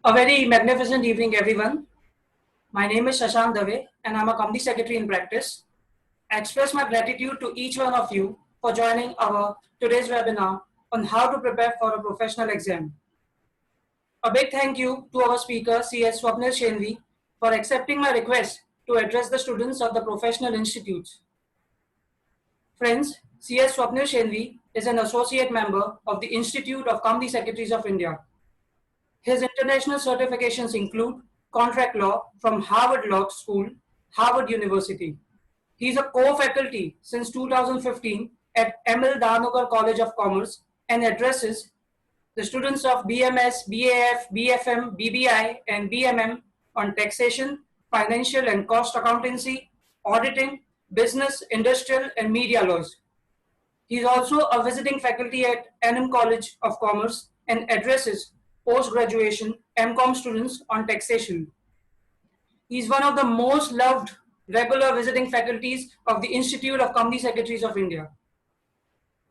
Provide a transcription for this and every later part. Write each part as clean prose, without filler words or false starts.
A very magnificent evening, everyone. My name is Shashank Dave, and I'm a company secretary in practice. I express my gratitude to each one of you for joining our today's webinar on how to prepare for a professional exam. A big thank you to our speaker, CS Swapnil Shenvi, for accepting my request to address the students of the professional institutes. Friends, CS Swapnil Shenvi is an associate member of the Institute of Company Secretaries of India. His international certifications include contract law from Harvard Law School, Harvard University. He is a co-faculty since 2015 at ML Danogar College of Commerce and addresses the students of BMS, BAF, BFM, BBI, and BMM on taxation, financial and cost accountancy, auditing, business, industrial, and media laws. He is also a visiting faculty at NM College of Commerce and addresses post-graduation MCOM students on taxation. He is one of the most loved regular visiting faculties of the Institute of Company Secretaries of India.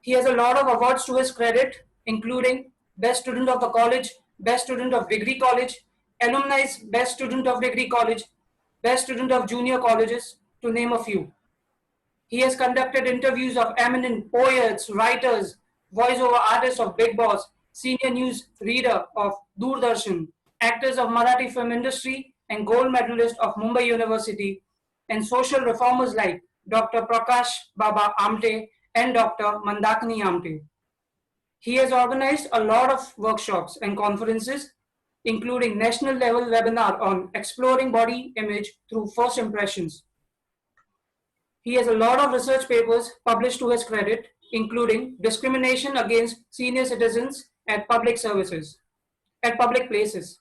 He has a lot of awards to his credit, including Best Student of the College, Best Student of Degree College, Alumni's Best Student of Degree College, Best Student of Junior Colleges, to name a few. He has conducted interviews of eminent poets, writers, voiceover artists of Big Boss, senior news reader of Doordarshan, actors of Marathi film industry, and gold medalist of Mumbai University, and social reformers like Dr. Prakash Baba Amte and Dr. Mandakini Amte. He has organized a lot of workshops and conferences, including national level webinar on exploring body image through first impressions. He has a lot of research papers published to his credit, including discrimination against senior citizens at public services, at public places.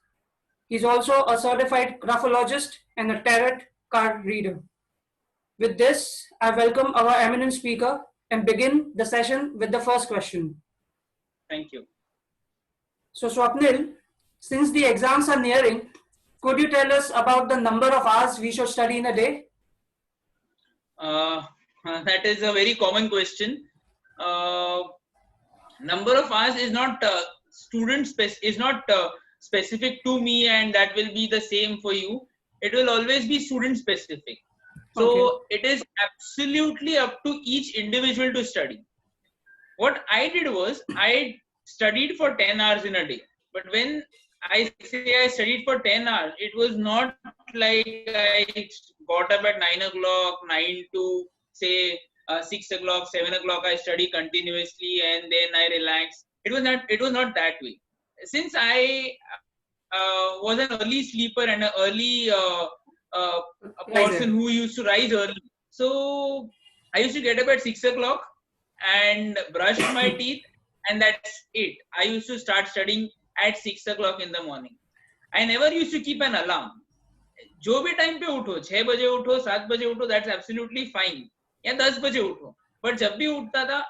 He's also a certified graphologist and a tarot card reader. With this, I welcome our eminent speaker and begin the session with the first question. Thank you. So Swapnil, since the exams are nearing, could you tell us about the number of hours we should study in a day? That is a very common question. Number of hours is not specific to me, and that will be the same for you. It will always be student specific. So It is absolutely up to each individual to study. What I did was I studied for 10 hours in a day. But when I say I studied for 10 hours, it was not like I got up at 9 o'clock, 9 to say 6 o'clock, 7 o'clock, I study continuously and then I relax. It was not that way. Since I was an early sleeper and an early a person who used to rise early. So I used to get up at 6 o'clock and brush my teeth, and that's it. I used to start studying at 6 o'clock in the morning. I never used to keep an alarm. जो भी time पे उठो, 6 बजे उठो, 7 बजे उठो, that's absolutely fine. या 10 बजे उठो. But जब भी उठता था,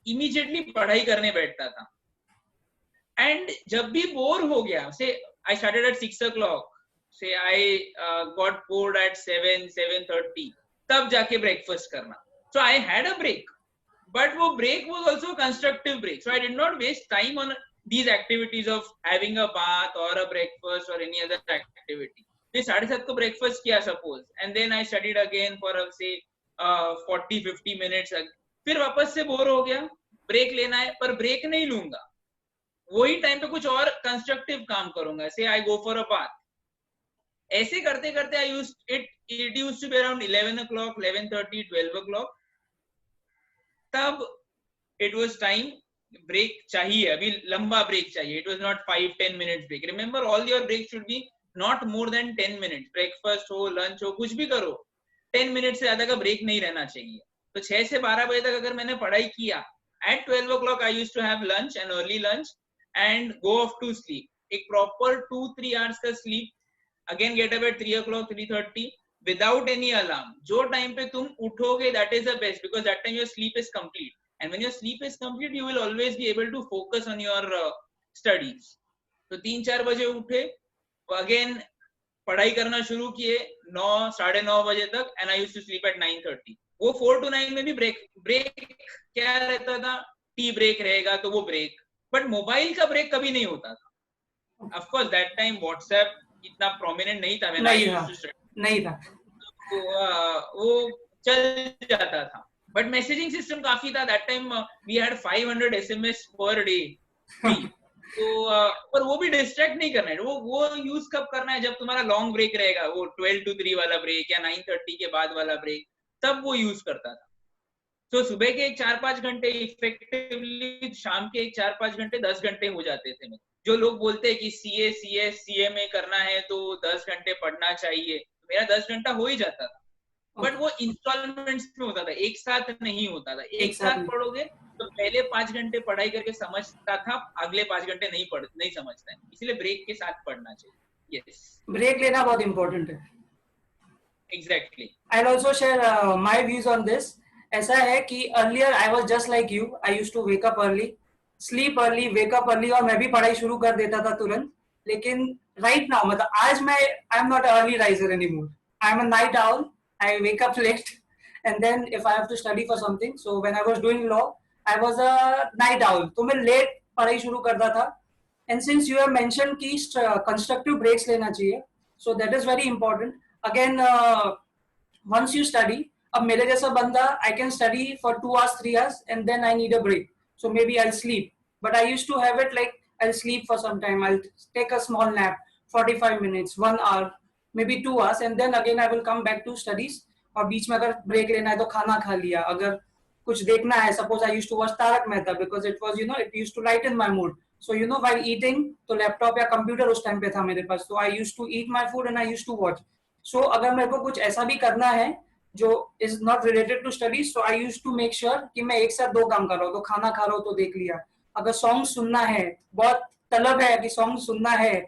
immediately पढ़ाई करने बैठता था. And जब भी बोर हो गया, say I started at 6 o'clock, say I got bored at 7:30, तब जाके breakfast करना. So I had a break. But वो break was also a constructive break. So I did not waste time on these activities of having a bath or a breakfast or any other activity. मैं 7:30 को breakfast किया suppose, and then I studied again for say 40-50 minutes. फिर वापस से bore हो गया, break लेना है, पर break नहीं लूंगा. वही टाइम पे कुछ और कंस्ट्रक्टिव काम करूंगा. Say I go for a bath. ऐसे करते करते it used to be around 11 o'clock, 11:30, 12 o'clock. तब it was time, break चाहिए, अभी लंबा break चाहिए. It was not 5-10 minutes break. Remember, all your breaks should be not more than 10 minutes. Breakfast हो, lunch हो, कुछ भी करो, 10 minutes से ज़्यादा का break नहीं रहना चाहिए. तो 6 से 12 बजे तक अगर मैंने पढ़ाई किया, at 12 o'clock I used to have lunch, an early lunch, and go off to sleep. एक proper 2-3 hours का sleep, again get up at 3 o'clock, 3:30, without any alarm. जो time पे तुम उठोगे, that is the best, because that time your sleep is complete. And when your sleep is complete, you will always be able to focus on your studies. तो 3-4 बजे उठे, again पढ़ाई करना शुरू किए 9-9:30 बजे तक, and I used to sleep at 9:30. वो 4 to 9 में भी break क्या रहता था? टी ब्रेक रहेगा तो वो ब्रेक, बट मोबाइल का ब्रेक कभी नहीं होता था. Of course that time WhatsApp इतना प्रोमिनेंट नहीं था व्हेन आई नहीं था, यूज्ड टू स्टडी, नहीं था। तो वो चल जाता था, बट मैसेजिंग सिस्टम काफी था that time, we had 500 SMS per day free. तो पर वो भी डिस्ट्रैक्ट नहीं करना है, वो यूज कब करना है, जब तुम्हारा लॉन्ग ब्रेक रहेगा, वो 12 to 3 वाला ब्रेक या 9:30 के बाद वाला ब्रेक, तब वो यूज करता था। तो सुबह के 4-5 घंटे इफेक्टिवली, शाम के 4-5 घंटे 10 घंटे हो जाते थे मेरे। जो लोग बोलते हैं कि सीए सीएस सीएमए करना है तो 10 घंटे पढ़ना चाहिए, मेरा 10 घंटा हो ही जाता था, बट वो इंस्टॉलमेंट्स में होता था, एक साथ नहीं होता था। एक साथ नहीं। पढ़ोगे तो पहले 5 घंटे पढ़ाई करके समझता था, अगले 5 घंटे नहीं समझता है, इसलिए ब्रेक के साथ पढ़ना चाहिए। यस, ब्रेक लेना बहुत इंपॉर्टेंट है। Exactly. I'll also share my views on this. ऐसा है कि earlier I was just like you. I used to wake up early, sleep early, wake up early, और मैं भी पढ़ाई शुरू कर देता था तुरंत। लेकिन right now, मतलब आज मैं I'm not an early riser anymore. I'm a night owl. I wake up late, and then if I have to study for something, so when I was doing law, I was a night owl. तो मैं late पढ़ाई शुरू करता था. And since you have mentioned कि constructive breaks लेना चाहिए, so that is very important. Again, once you study, अब मेरे जैसा बंदा, I can study for 2 hours 3 hours and then I need a break, so maybe I'll sleep, but I used to have it like I'll sleep for some time, I'll take a small nap, 45 minutes, 1 hour, maybe 2 hours, and then again I will come back to studies. और बीच में अगर break लेना है तो खाना खा लिया, अगर कुछ देखना है, suppose I used to watch Tarak Mehta because it was, it used to lighten my mood, so while eating तो लैपटॉप या कंप्यूटर उस टाइम पे था मेरे पास, so I used to eat my food and I used to watch. So अगर मेरे को कुछ ऐसा भी करना है जो is not related to studies, so I used to make sure कि मैं एक साथ 2 काम कर रहा हूँ, तो खाना खा रहा हूँ तो देख लिया, अगर सॉन्ग सुनना है, बहुत तलब है कि सॉन्ग सुनना है,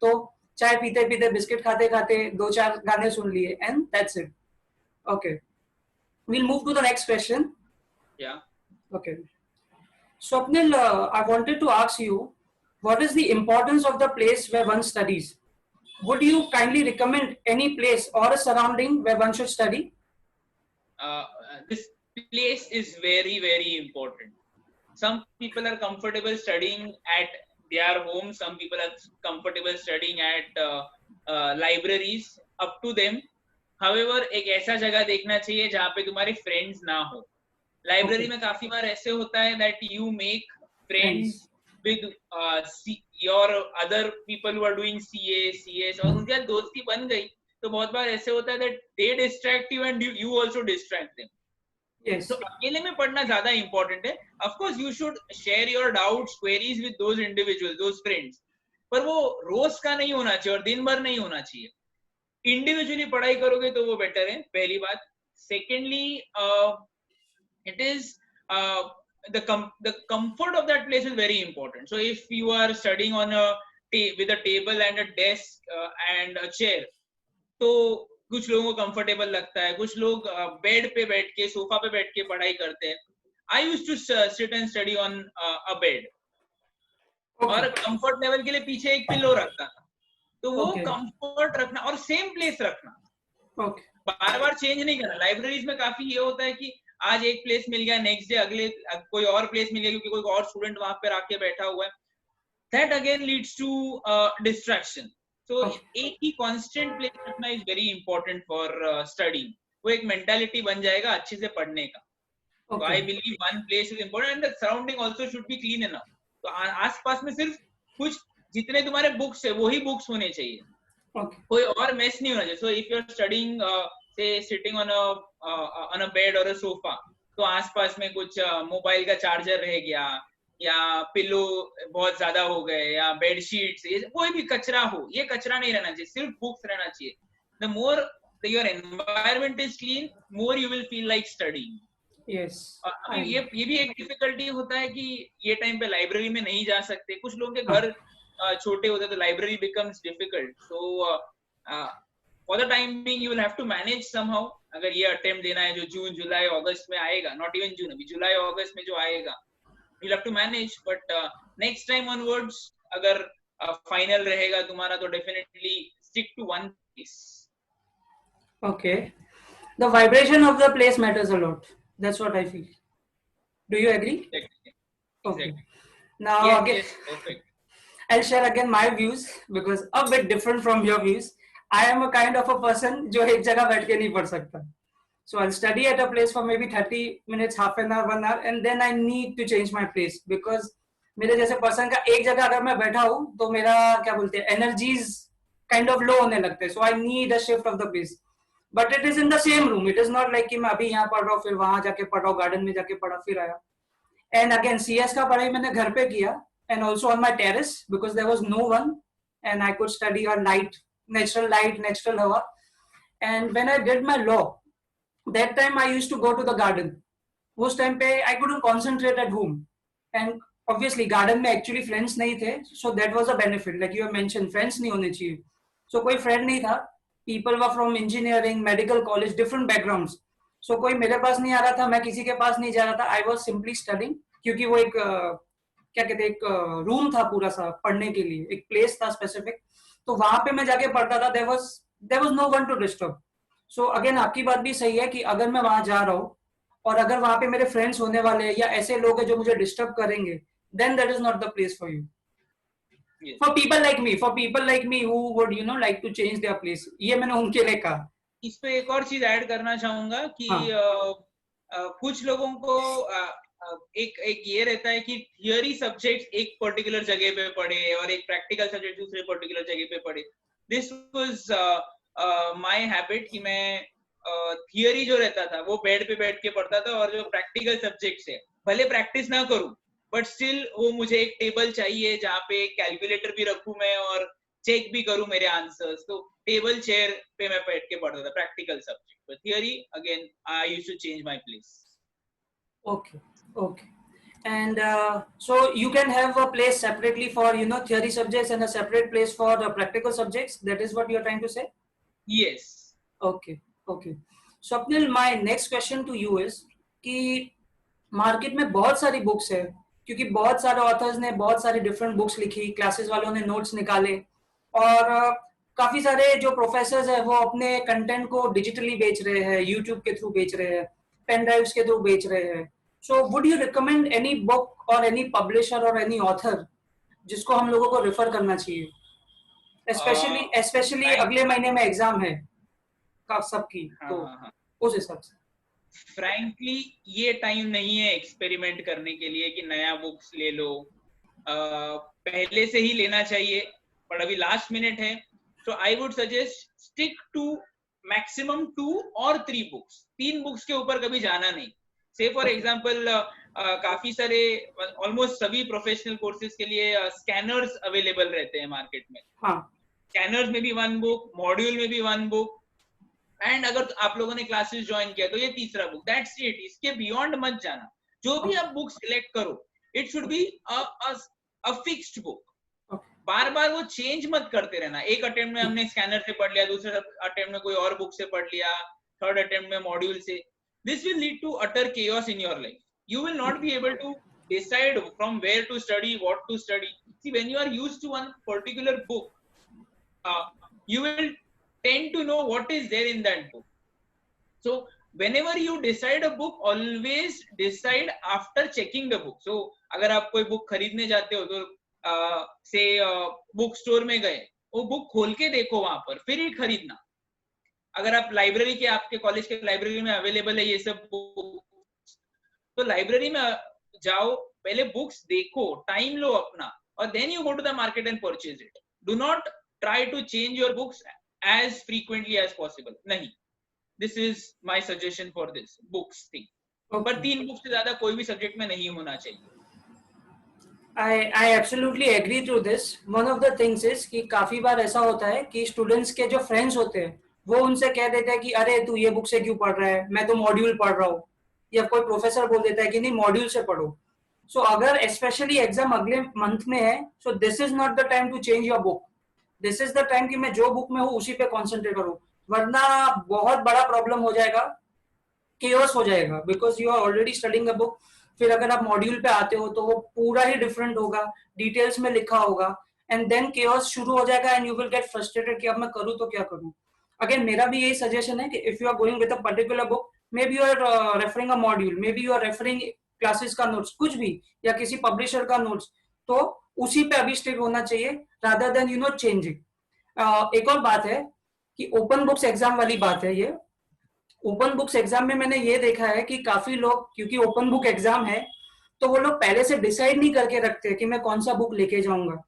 तो चाय पीते पीते बिस्किट खाते खाते 2-4 गाने सुन लिए, and that's it. Okay, we'll move to the next question. Yeah. Okay. Swapnil, I wanted to ask you, what is the importance of the place where one studies? Would you kindly recommend any place or a surrounding where one should study? This place is very, very important. Some people are comfortable studying at their home, some people are comfortable studying at libraries, up to them. However, एक ऐसा जगह देखना चाहिए जहाँ पे तुम्हारे friends ना हो. लाइब्रेरी में काफी बार ऐसे होता है that you make friends with your other people who are doing CA, CS, और उनके साथ दोस्ती बन गई, तो बहुत बार ऐसे होता है that they distract you and you also distract them. Yes. So अकेले में पढ़ना ज्यादा important है. Of course, you should share your doubts, queries with those individuals, those friends. पर वो रोज का नहीं होना चाहिए और दिन भर नहीं होना चाहिए. इंडिविजुअली पढ़ाई करोगे तो वो बेटर है, पहली बात. Secondly, it is the comfort of that place is very important. So if you are studying on with a table and a desk and a chair, तो कुछ लोगों को कंफर्टेबल लगता है, कुछ लोग बेड पे बैठ के, सोफा पे बैठ के पढ़ाई करते हैं. I used to sit and study on a bed, और कंफर्ट लेवल के लिए पीछे एक पिलो रखता था. तो वो कंफर्ट रखना और सेम प्लेस रखना, बार बार चेंज नहीं करना. लाइब्रेरीज में काफी ये होता है कि आज एक प्लेस मिल गया, नेक्स्ट डे अगले कोई और प्लेस मिल गया क्योंकि कोई और स्टूडेंट वहां पे आके बैठा हुआ है. That again leads to distraction. तो एक ही कांस्टेंट प्लेस रखना is very important for studying. वो एक मेंटालिटी बन जाएगा अच्छे से पढ़ने का. तो I believe one place is important and the surrounding also should be clean enough. तो आसपास में सिर्फ कुछ जितने तुम्हारे बुक्स है वही बुक्स होने चाहिए, कोई और मेस नहीं होना चाहिए. So if you are studying से sitting on a bed or a sofa, तो आसपास में कुछ मोबाइल का चार्जर रह गया या पिलो बहुत ज्यादा हो गए या बेडशीट्स, कोई भी कचरा हो, ये कचरा नहीं रहना चाहिए, सिर्फ बुक्स रहना चाहिए. The more your environment is clean, more you will feel like studying. Yes. ये भी एक डिफिकल्टी होता है कि ये टाइम पे लाइब्रेरी में नहीं जा सकते. कुछ लोगों के घर छोटे होते तो library becomes difficult. So for the time being you will have to manage somehow. अगर ये अटेम्प्ट देना है जो जून जुलाई अगस्त में आएगा, नॉट इवन जून, अभी जुलाई अगस्त में जो आएगा, you'll have to manage. But next time onwards, अगर final रहेगा तुम्हारा, तो definitely stick to one piece. Okay. The vibration of the place matters a lot. That's what I feel. Do you agree? Exactly. Okay. Exactly. Now Yes, again, yes, perfect. I'll share again my views because a bit different from your views. I am a kind of a person जो एक जगह बैठ के नहीं पढ़ सकता. So I'll study at a place for maybe 30 minutes, half an hour, 1 hour, and then I need to change my place because मेरे जैसे पर्सन का एक जगह अगर मैं बैठा हूँ तो मेरा क्या बोलते हैं एनर्जीज काइंड ऑफ लो होने लगते हैं. So I need a shift of the place. But it is in the same room. It is not like कि मैं अभी यहाँ पढ़ रहा हूँ फिर वहां जाके पढ़ रहा हूँ, गार्डन में जाके पढ़ा फिर आया. एंड अगेन सीएस का पढ़ाई मैंने घर पे किया and also on my terrace because there was no one and I could study on light, natural hawa. And when I did my law, that time I used to go to the garden. उस time पे I couldn't concentrate at home and obviously garden में actually friends नहीं थे, so that was a benefit. Like you have mentioned, friends नहीं होने चाहिए. So कोई friend नहीं था. People were from engineering, medical college, different backgrounds. So कोई मेरे पास नहीं आ रहा था, मैं किसी के पास नहीं जा रहा था. I was simply studying क्योंकि वो एक क्या कहते हैं एक रूम था पूरा सा पढ़ने के लिए, एक प्लेस था स्पेसिफिक. तो वहां पे मैं जाके पढ़ता था. There was no one to disturb. So again आपकी बात भी सही है कि अगर मैं वहां जा रहा हूँ और अगर वहां पे मेरे फ्रेंड्स होने वाले हैं या ऐसे लोग हैं जो मुझे डिस्टर्ब करेंगे, then that is not the place for you. For people like me who would like to change their place. ये मैंने उनके लिए कहा. इस पे एक और चीज ऐड करना चाहूंगा कि कुछ लोगों को एक ये रहता है कि थियरी सब्जेक्ट एक पर्टिकुलर जगह पे पढ़े और एक प्रैक्टिकल सब्जेक्ट दूसरे पर्टिकुलर जगह पे पढ़े. दिस वाज माय हैबिट कि मैं थियरी जो रहता था वो बेड पे बैठ के पढ़ता था और जो प्रैक्टिकल सब्जेक्ट्स है भले प्रैक्टिस ना करूं बट स्टिल वो मुझे एक टेबल चाहिए जहाँ पे कैलकुलेटर भी रखूं मैं और चेक भी करूं मेरे आंसर्स. तो टेबल चेयर पे मैं बैठ के पढ़ता था practical subject. But theory again I used to change my place. Okay. And so you can have a place separately for theory subjects and a separate place for the practical subjects. That is what you are trying to say? Yes. Okay. Swapnil, my next question to you is कि market में बहुत सारी books है क्योंकि बहुत सारे authors ने बहुत सारी डिफरेंट बुक्स लिखी, क्लासेस वालों ने नोट्स निकाले और काफी सारे जो प्रोफेसर्स है वो अपने कंटेंट को डिजिटली बेच रहे हैं, यूट्यूब के थ्रू बेच रहे हैं, पेन ड्राइव्स के थ्रू बेच रहे हैं. So would you recommend any book or any publisher or any author जिसको हम लोगों को रेफर करना चाहिए? Especially अगले महीने में एग्जाम है का सबकी. तो उस हिसाब से फ्रैंकली ये टाइम नहीं है एक्सपेरिमेंट करने के लिए कि नया बुक्स ले लो. पहले से ही लेना चाहिए पर अभी लास्ट मिनट है. तो I would suggest stick to maximum 2 or 3 books. 3 books के ऊपर कभी जाना नहीं. से फॉर एग्जाम्पल काफी सारे ऑलमोस्ट सभी प्रोफेशनल कोर्सेज के लिए स्कैनर्स अवेलेबल रहते हैं मार्केट में. स्कैनर्स में भी 1 बुक, मॉड्यूल में भी 1 बुक एंड अगर आप लोगों ने क्लासेस ज्वाइन किया तो ये तीसरा बुक. That's it. इसके बियॉन्ड मत जाना. जो भी आप बुक सिलेक्ट करो it should be a fixed book. बार बार वो चेंज मत करते रहना. एक अटेम्प्ट में हमने स्कैनर से पढ़ लिया, दूसरे अटेम्प्ट में कोई और बुक से पढ़ लिया, थर्ड अटेम्प्ट में मॉड्यूल से. This will lead to utter chaos in your life. You will not be able to decide from where to study, what to study. See, when you are used to one particular book, you will tend to know what is there in that book. So, whenever you decide a book, always decide after checking the book. So, अगर आप कोई book खरीदने जाते हो तो से book store में गए, वो बुक खोल के देखो वहां पर, फिर ही खरीदना. अगर आप लाइब्रेरी के आपके कॉलेज के लाइब्रेरी में अवेलेबल है ये सब बुक्स तो लाइब्रेरी में जाओ, पहले बुक्स देखो, टाइम लो अपना और then you go to the market and purchase it. Do not try to change your books as frequently as possible. नहीं. This is my suggestion for this books thing. पर 3 books से ज्यादा कोई भी सब्जेक्ट में नहीं होना चाहिए. I absolutely agree to this. One of the things is कि काफी बार ऐसा होता है कि स्टूडेंट्स के जो फ्रेंड्स होते हैं वो उनसे कह देते हैं कि अरे तू ये बुक से क्यों पढ़ रहा है, मैं तो मॉड्यूल पढ़ रहा हूँ. या कोई प्रोफेसर बोल देता है कि नहीं मॉड्यूल से पढ़ो. सो अगर स्पेशली एग्जाम अगले मंथ में है so this is not the time to change your book. This is the time कि मैं जो बुक में हूँ उसी पे कॉन्सेंट्रेट करूँ, वरना बहुत बड़ा प्रॉब्लम हो जाएगा, केओस हो जाएगा. Because you are already studying a book. फिर अगर आप मॉड्यूल पे आते हो तो वो पूरा ही डिफरेंट होगा, डिटेल्स में लिखा होगा एंड देन केओस शुरू हो जाएगा and you will get frustrated कि अब मैं करूँ तो क्या करूँ. अगेन मेरा भी यही सजेशन है कि if you are going with a particular book, maybe you are referring a module, maybe you are referring classes का नोट्स, कुछ भी, या किसी पब्लिशर का नोट्स, तो उसी पे अभी स्टिक होना चाहिए रादर देन चेंजिंग। एक और बात है कि ओपन बुक्स एग्जाम वाली बात है ये। ओपन बुक्स एग्जाम में मैंने ये देखा है कि काफी लोग, क्योंकि ओपन बुक एग्जाम है, तो वो लोग पहले से डिसाइड नहीं करके रखते कि मैं कौन सा बुक लेके जाऊंगा,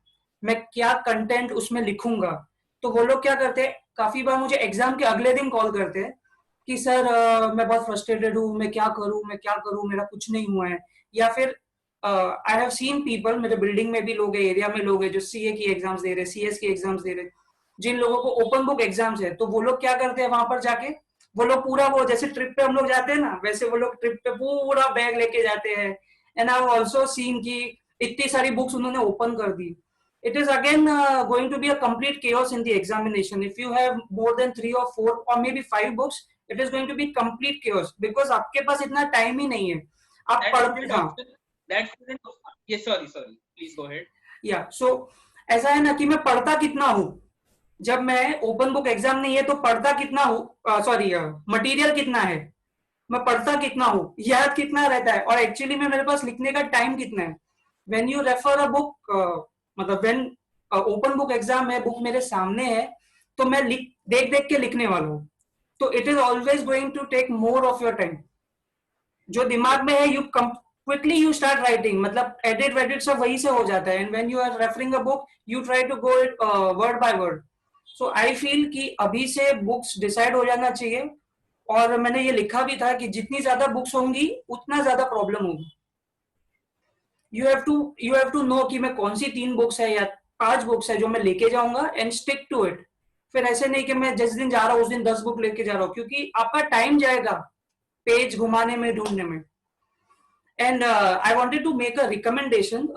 मैं क्या कंटेंट उसमें लिखूंगा। तो वो लोग क्या करते हैं, काफी बार मुझे एग्जाम के अगले दिन कॉल करते हैं कि सर मैं बहुत फ्रस्ट्रेटेड हूँ, मैं क्या करूँ, मेरा कुछ नहीं हुआ है। या फिर आई हैव सीन पीपल, मेरे बिल्डिंग में भी लोग हैं, एरिया में लोग हैं जो सीए की एग्जाम्स दे रहे, सीएस की एग्जाम्स दे रहे, जिन लोगों को ओपन बुक एग्जाम्स है, तो वो लोग क्या करते हैं वहां पर जाके, वो लोग पूरा, वो जैसे ट्रिप पे हम लोग जाते हैं ना, वैसे वो लोग ट्रिप पे पूरा बैग लेके जाते हैं। And I have also seen कि इतनी सारी बुक्स उन्होंने ओपन कर दी। It is again going to be a complete chaos in the examination. If you have more than 3 or 4 or maybe 5 books, it is going to be complete chaos because आपके पास इतना time ही नहीं है। आप That पढ़, student हाँ, also, that student, yes, sorry, please go ahead. या सो ऐसा है ना कि मैं पढ़ता कितना हूँ, जब मैं ओपन बुक एग्जाम नहीं है तो पढ़ता कितना हूँ, सॉरी, मटेरियल कितना है, मैं पढ़ता कितना हूँ, याद कितना रहता है, और एक्चुअली में मेरे पास लिखने का टाइम कितना है। When you refer a book, मतलब व्हेन ओपन बुक एग्जाम है, बुक मेरे सामने है, तो मैं देख देख के लिखने वाला हूँ, तो it is always going to take more of your time. जो दिमाग में है, you quickly you start writing, मतलब एडिट वेडिट सब वही से हो जाता है। And when you are referring a book, you try to go it word by word. So I feel कि अभी से बुक्स डिसाइड हो जाना चाहिए। और मैंने ये लिखा भी था कि जितनी ज्यादा बुक्स होंगी उतना ज्यादा प्रॉब्लम होगी। यू हैव टू नो कि मैं कौन सी 3 बुक्स है या 5 बुक्स है जो मैं लेके जाऊंगा, एंड स्टिक टू इट। फिर ऐसे नहीं कि मैं जिस दिन जा रहा हूँ उस दिन 10 बुक लेके जा रहा हूँ, क्योंकि आपका टाइम जाएगा पेज घुमाने में, ढूंढने में। And I wanted to make a recommendation.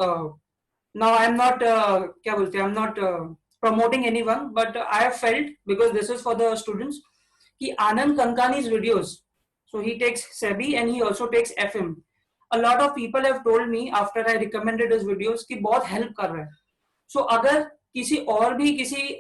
Now I am not, क्या बोलते हैं, I am not promoting anyone, but I have felt, because this is for the students, कि Anand Kankani's videos, so he takes SEBI and he also takes FM. A lot of people have told me after I recommended his videos कि बहुत help कर रहा है। So अगर किसी और भी किसी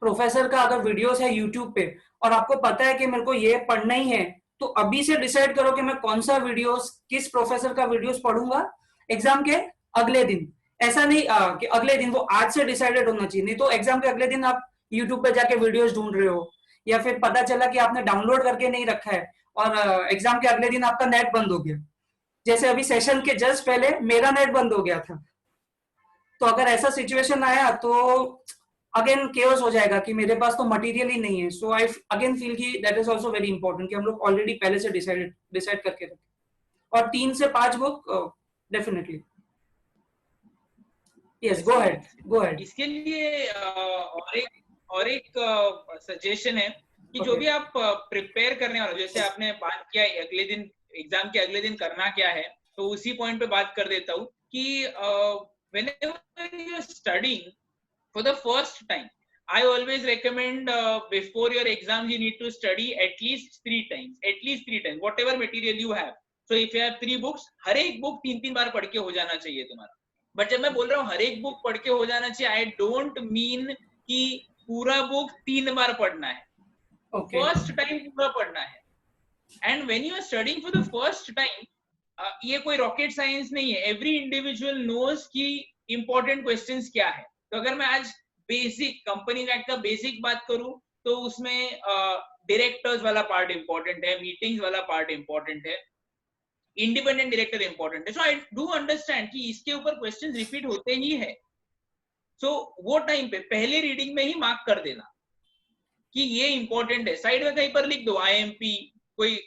प्रोफेसर का अगर वीडियोस है यूट्यूब पे, और आपको पता है कि मेरे को ये पढ़ना ही है, तो अभी से डिसाइड करो कि मैं कौन सा वीडियोस, किस प्रोफेसर का वीडियोस पढ़ूंगा एग्जाम के अगले दिन। ऐसा नहीं कि अगले दिन, वो आज से डिसाइडेड होना चाहिए, नहीं तो एग्जाम के अगले दिन आप यूट्यूब पे जाके वीडियोस ढूंढ रहे हो, या फिर पता चला कि आपने डाउनलोड करके नहीं रखा है और एग्जाम के अगले दिन आपका नेट बंद हो गया। जैसे अभी सेशन के जस्ट पहले मेरा नेट बंद हो गया था। तो अगर ऐसा सिचुएशन आया तो अगेन केओस हो जाएगा कि मेरे पास तो मटेरियल ही नहीं है। सो आई अगेन फील कि that is also very important कि हम लोग ऑलरेडी पहले से डिसाइड करके रखें। और 3 से 5 book definitely. Yes, go ahead. इसके लिए और एक सजेशन है कि जो भी आप प्रिपेयर करने वाले, जैसे आपने बात किया अगले दिन, एग्जाम के अगले दिन करना क्या है, तो उसी पॉइंट पे बात कर देता हूँ कि whenever you are studying for the first time, I always recommend before your exams you need to study at least 3 times, whatever material you have. So if you have 3 books, हर एक book 3 बार पढ़ के हो जाना चाहिए तुम्हारा। But जब मैं बोल रहा हूँ हर एक बुक पढ़ के हो जाना चाहिए, आई डोंट मीन कि पूरा बुक 3 बार पढ़ना है, फर्स्ट टाइम पूरा पढ़ना है। And when you are studying for the first time, ये कोई रॉकेट साइंस नहीं है, एवरी इंडिविजुअल नोज कि इंपॉर्टेंट क्वेश्चंस क्या है। तो अगर मैं आज बेसिक कंपनी एक्ट का बेसिक बात करूं तो उसमें डायरेक्टर्स वाला पार्ट इंपॉर्टेंट है, मीटिंग्स वाला पार्ट इंपॉर्टेंट है, इंडिपेंडेंट डायरेक्टर इंपॉर्टेंट है। सो आई डू अंडरस्टैंड कि इसके ऊपर क्वेश्चंस रिपीट होते ही है। सो वो टाइम पे पहले रीडिंग में ही मार्क कर देना कि ये इंपॉर्टेंट है, साइड में कहीं पर लिख दो IMP, कोई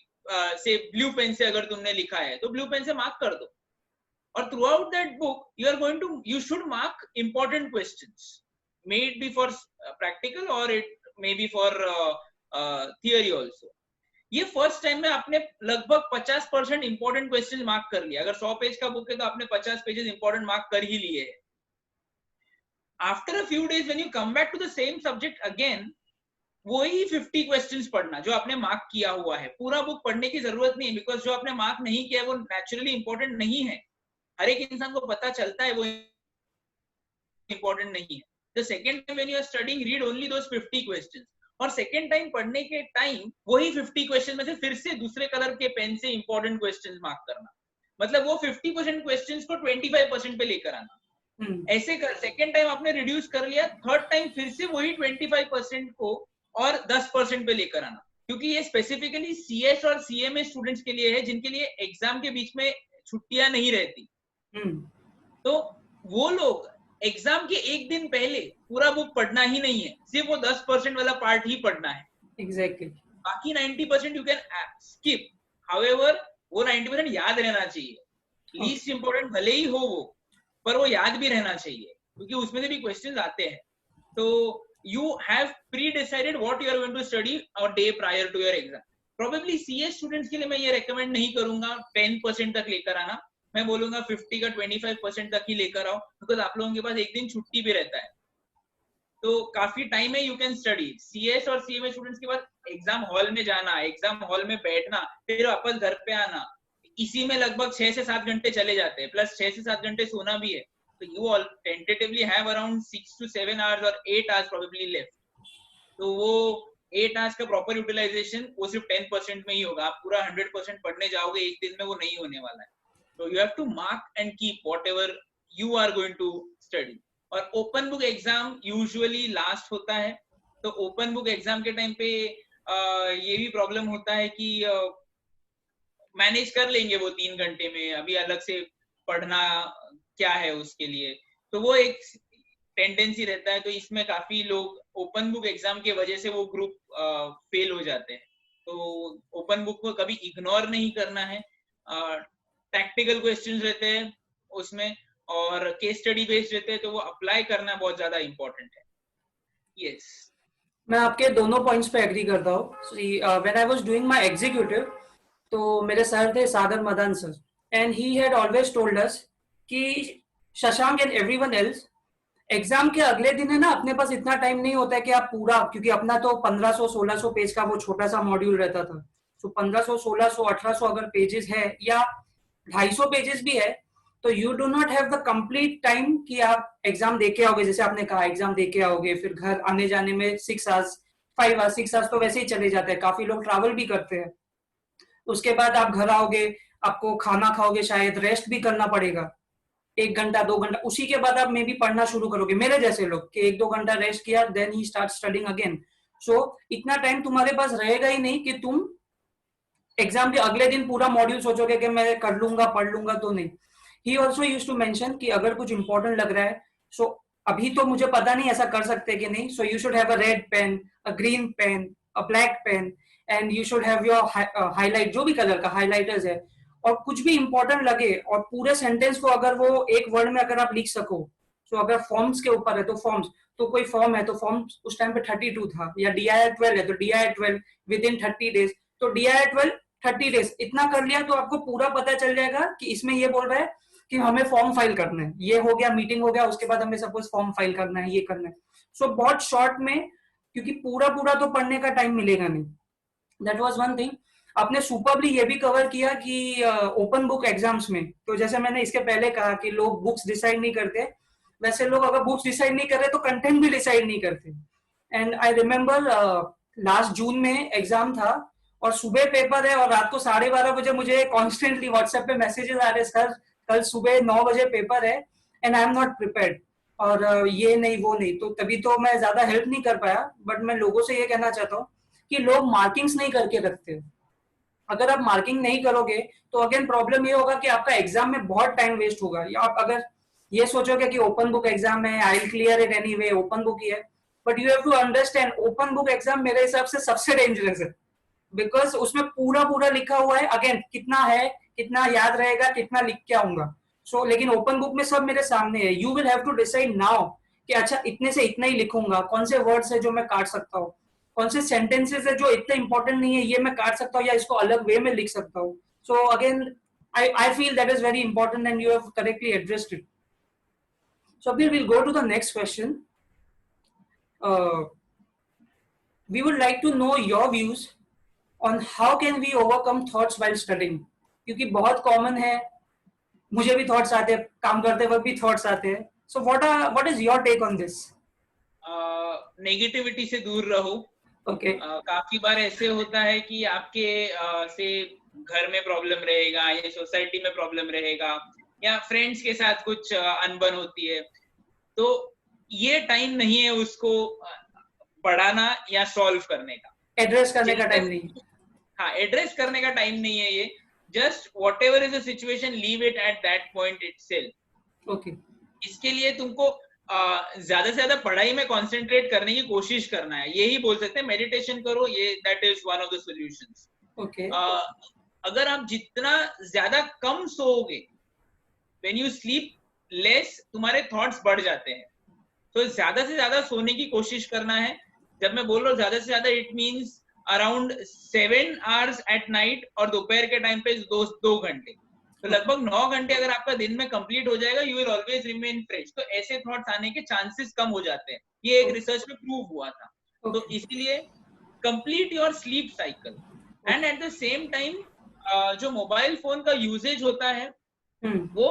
से ब्लू पेन से अगर तुमने लिखा है तो ब्लू पेन से मार्क कर दो। और through out that book you should mark important questions, may it be for practical or it may be for theory also. ये फर्स्ट टाइम में आपने लगभग 50% इंपॉर्टेंट क्वेश्चन मार्क कर लिया। अगर 100 पेज का बुक है तो आपने 50 पेजेस इंपॉर्टेंट मार्क कर ही लिए है। After a few days when you come back to the same subject again, वही 50 क्वेश्चंस पढ़ना जो आपने मार्क किया हुआ है। पूरा बुक पढ़ने की जरूरत नहीं है, बिकॉज जो आपने मार्क नहीं किया वो नेचुरली इंपॉर्टेंट नहीं है। हर एक इंसान को पता चलता है वो इंपॉर्टेंट नहीं है। The second time when you are studying, read only those 50 questions, और सेकंड टाइम पढ़ने के टाइम वही 50 क्वेश्चन में से फिर से दूसरे कलर के पेन से इंपॉर्टेंट क्वेश्चंस मार्क करना। मतलब वो 50% क्वेश्चंस को 25% पे लेकर आना। ऐसे कर सेकेंड टाइम आपने रिड्यूस कर लिया, थर्ड टाइम फिर से वही 25% को और 10% पे लेकर आना, क्योंकि ये स्पेसिफिकली CS और CMA स्टूडेंट्स के लिए है जिनके लिए एग्जाम के बीच में छुट्टियां नहीं रहती। तो वो लोग एग्जाम के एक दिन पहले पूरा बुक पढ़ना ही नहीं है, सिर्फ वो 10% वाला पार्ट ही पढ़ना है। एग्जैक्टली। बाकी 90% यू कैन स्किप। हाउएवर वो 90% याद रहना चाहिए। लीस्ट इंपॉर्टेंट भले ही हो वो, पर वो याद भी रहना चाहिए, क्योंकि उसमें से भी क्वेश्चंस आते हैं। तो you have pre decided what you are going to study और day prior to your exam. Probably CS students के लिए मैं ये रेकमेंड नहीं करूंगा 10% तक लेकर आना, मैं बोलूंगा 50 का 25% तक ही लेकर आओ, बिकॉज आप लोगों के पास एक दिन छुट्टी भी रहता है, तो काफी टाइम है, यू कैन स्टडी। CS और CMA स्टूडेंट्स के बाद एग्जाम हॉल में जाना, एग्जाम हॉल में बैठना, फिर वापस घर पे आना, इसी में लगभग 6 से 7 घंटे चले जाते हैं, प्लस 6 से 7 घंटे सोना भी है। तो you all tentatively have around 6 to 7 hours और 8 आवर्स प्रोबेबली लेफ्ट। तो वो 8 आवर्स का प्रॉपर यूटिलाइजेशन वो सिर्फ 10% में ही होगा। आप पूरा 100% पढ़ने जाओगे एक दिन में, वो नहीं होने वाला है। तो you have to mark and keep whatever you are going to study. और open book exam usually last होता है, तो ओपन बुक एग्जाम के टाइम पे ये भी प्रॉब्लम होता है कि मैनेज कर लेंगे वो 3 घंटे में, अभी अलग से पढ़ना क्या है उसके लिए, तो वो एक टेंडेंसी रहता है। तो इसमें काफी लोग ओपन बुक एग्जाम के वजह से वो ग्रुप फेल हो जाते हैं। तो ओपन बुक को कभी इग्नोर नहीं करना है। टैक्टिकल क्वेश्चंस रहते हैं उसमें और केस स्टडी बेस्ड रहते हैं, तो वो अप्लाई करना बहुत ज्यादा इंपॉर्टेंट है। यस, मैं आपके दोनों पॉइंट्स पे एग्री करता हूँ। When I was doing my executive, तो मेरे सर थे Sadar Madan sir, and he had always told us कि Shashank and everyone else, exam के अगले दिन है ना, अपने पास इतना टाइम नहीं होता है कि आप पूरा, क्योंकि अपना तो 1500-1600 पेज का वो छोटा सा मॉड्यूल रहता था, तो 1500-1600-1800 अगर पेजेस है या 250 पेजेस भी है, तो you do not have the complete time कि आप एग्जाम देके आओगे। जैसे आपने कहा एग्जाम देके आओगे, फिर घर आने जाने में 6 आवर्स 5 आवर्स 6 आवर्स तो वैसे ही चले जाते हैं, काफी लोग ट्रैवल भी करते हैं। उसके बाद आप घर आओगे, आपको खाना खाओगे, शायद रेस्ट भी करना पड़ेगा 1 घंटा 2 घंटा, उसी के बाद आप मे भी पढ़ना शुरू करोगे, मेरे जैसे लोग कि 1-2 घंटा रेस्ट किया, then he start studying again. So इतना टाइम तुम्हारे पास रहेगा ही नहीं कि तुम एग्जाम के अगले दिन पूरा मॉड्यूल सोचोगे कि मैं कर लूंगा पढ़ लूंगा, तो नहीं। He also use to mention कि अगर कुछ इंपॉर्टेंट लग रहा है, सो अभी तो मुझे पता नहीं ऐसा कर सकते कि नहीं, so you should have a red pen, a green pen, a black pen, and you should have your highlight, जो भी कलर का हाईलाइटर्स है, और कुछ भी इंपॉर्टेंट लगे और पूरे सेंटेंस को अगर वो एक वर्ड में अगर आप लिख सको, तो अगर फॉर्म्स के ऊपर है तो फॉर्म्स, तो कोई फॉर्म है तो फॉर्म उस टाइम पे 32 था, या DIR12 है तो DIR12 विद इन 30 डेज, तो DIR12 30 डेज, इतना कर लिया तो आपको पूरा पता चल जाएगा कि इसमें ये बोल रहा है कि हमें फॉर्म फाइल करना है, ये हो गया, मीटिंग हो गया, उसके बाद हमें सपोज फॉर्म फाइल करना है, ये करना है। सो बहुत शॉर्ट में, क्योंकि पूरा पूरा तो पढ़ने का टाइम मिलेगा नहीं। That was one thing. आपने सुपरली ये भी कवर किया कि ओपन बुक एग्जाम्स में, तो जैसे मैंने इसके पहले कहा कि लोग बुक्स डिसाइड नहीं करते, वैसे लोग अगर बुक्स डिसाइड नहीं कर रहे तो कंटेंट भी डिसाइड नहीं करते। एंड आई रिमेम्बर लास्ट जून में एग्जाम था, और सुबह पेपर है, और रात को 12:30 बजे मुझे कॉन्स्टेंटली व्हाट्सएप पे मैसेजेस आ रहे, सर कल सुबह 9 बजे पेपर है, and I am not prepared, और ये नहीं वो नहीं, तो तभी तो मैं ज्यादा हेल्प नहीं कर पाया। बट मैं लोगों से ये कहना चाहता हूँ कि लोग मार्किंग्स नहीं करके रखते। अगर आप मार्किंग नहीं करोगे तो अगेन प्रॉब्लम ये होगा कि आपका एग्जाम में बहुत टाइम वेस्ट होगा। या आप अगर ये सोचोगे कि ओपन बुक एग्जाम है, I will clear it anyway, open book ही है, but you have to understand open book exam मेरे हिसाब से सबसे डेंजरस है, बिकॉज उसमें पूरा पूरा लिखा हुआ है, अगेन कितना है, कितना याद रहेगा, कितना लिख के आऊंगा। सो लेकिन ओपन बुक में सब मेरे सामने है, you will have to decide now कि अच्छा इतने से इतना ही लिखूंगा, कौन से वर्ड्स है जो मैं काट सकता हूँ, कौन से सेंटेंसेस है जो इतने इंपॉर्टेंट नहीं है ये मैं काट सकता हूँ या इसको अलग वे में लिख सकता हूँ। So again I feel that is very important and you have correctly addressed it. So Abdul, we'll go to the next question. We would like to know your views on how can we overcome thoughts while studying, क्योंकि बहुत common है, मुझे भी thoughts आते हैं, काम करते वक्त भी थॉट्स आते हैं। So what is your take on this? Negativity से दूर रहो। ओके। काफी बार ऐसे होता है कि आपके से घर में प्रॉब्लम रहेगा या सोसाइटी में प्रॉब्लम रहेगा या फ्रेंड्स के साथ कुछ अनबन होती है, तो ये टाइम नहीं है उसको पढ़ाना या सॉल्व करने का, एड्रेस करने का टाइम नहीं। हाँ, एड्रेस करने का टाइम नहीं है ये। Just what ever is the situation, leave it at that point itself. Okay. इसके लिए तुमको ज्यादा से ज्यादा पढ़ाई में कंसंट्रेट करने की कोशिश करना है, यही बोल सकते हैं। मेडिटेशन करो, ये that is one of the solutions. Okay. अगर आप जितना ज्यादा कम सोओगे, व्हेन यू स्लीप लेस, तुम्हारे थॉट्स बढ़ जाते हैं। तो ज्यादा से ज्यादा सोने की कोशिश करना है। जब मैं बोल रहा हूँ ज्यादा से ज्यादा, it means around 7 hours at night, और दोपहर के टाइम पे 2 घंटे। तो लगभग 9 घंटे अगर आपका दिन में कंप्लीट हो जाएगा, you will always remain fresh. तो ऐसे थॉट्स आने के चांसेस कम हो जाते हैं, ये एक रिसर्च में प्रूव हुआ था। तो इसीलिए complete your sleep cycle. And at the same time जो मोबाइल फोन का यूजेज होता है वो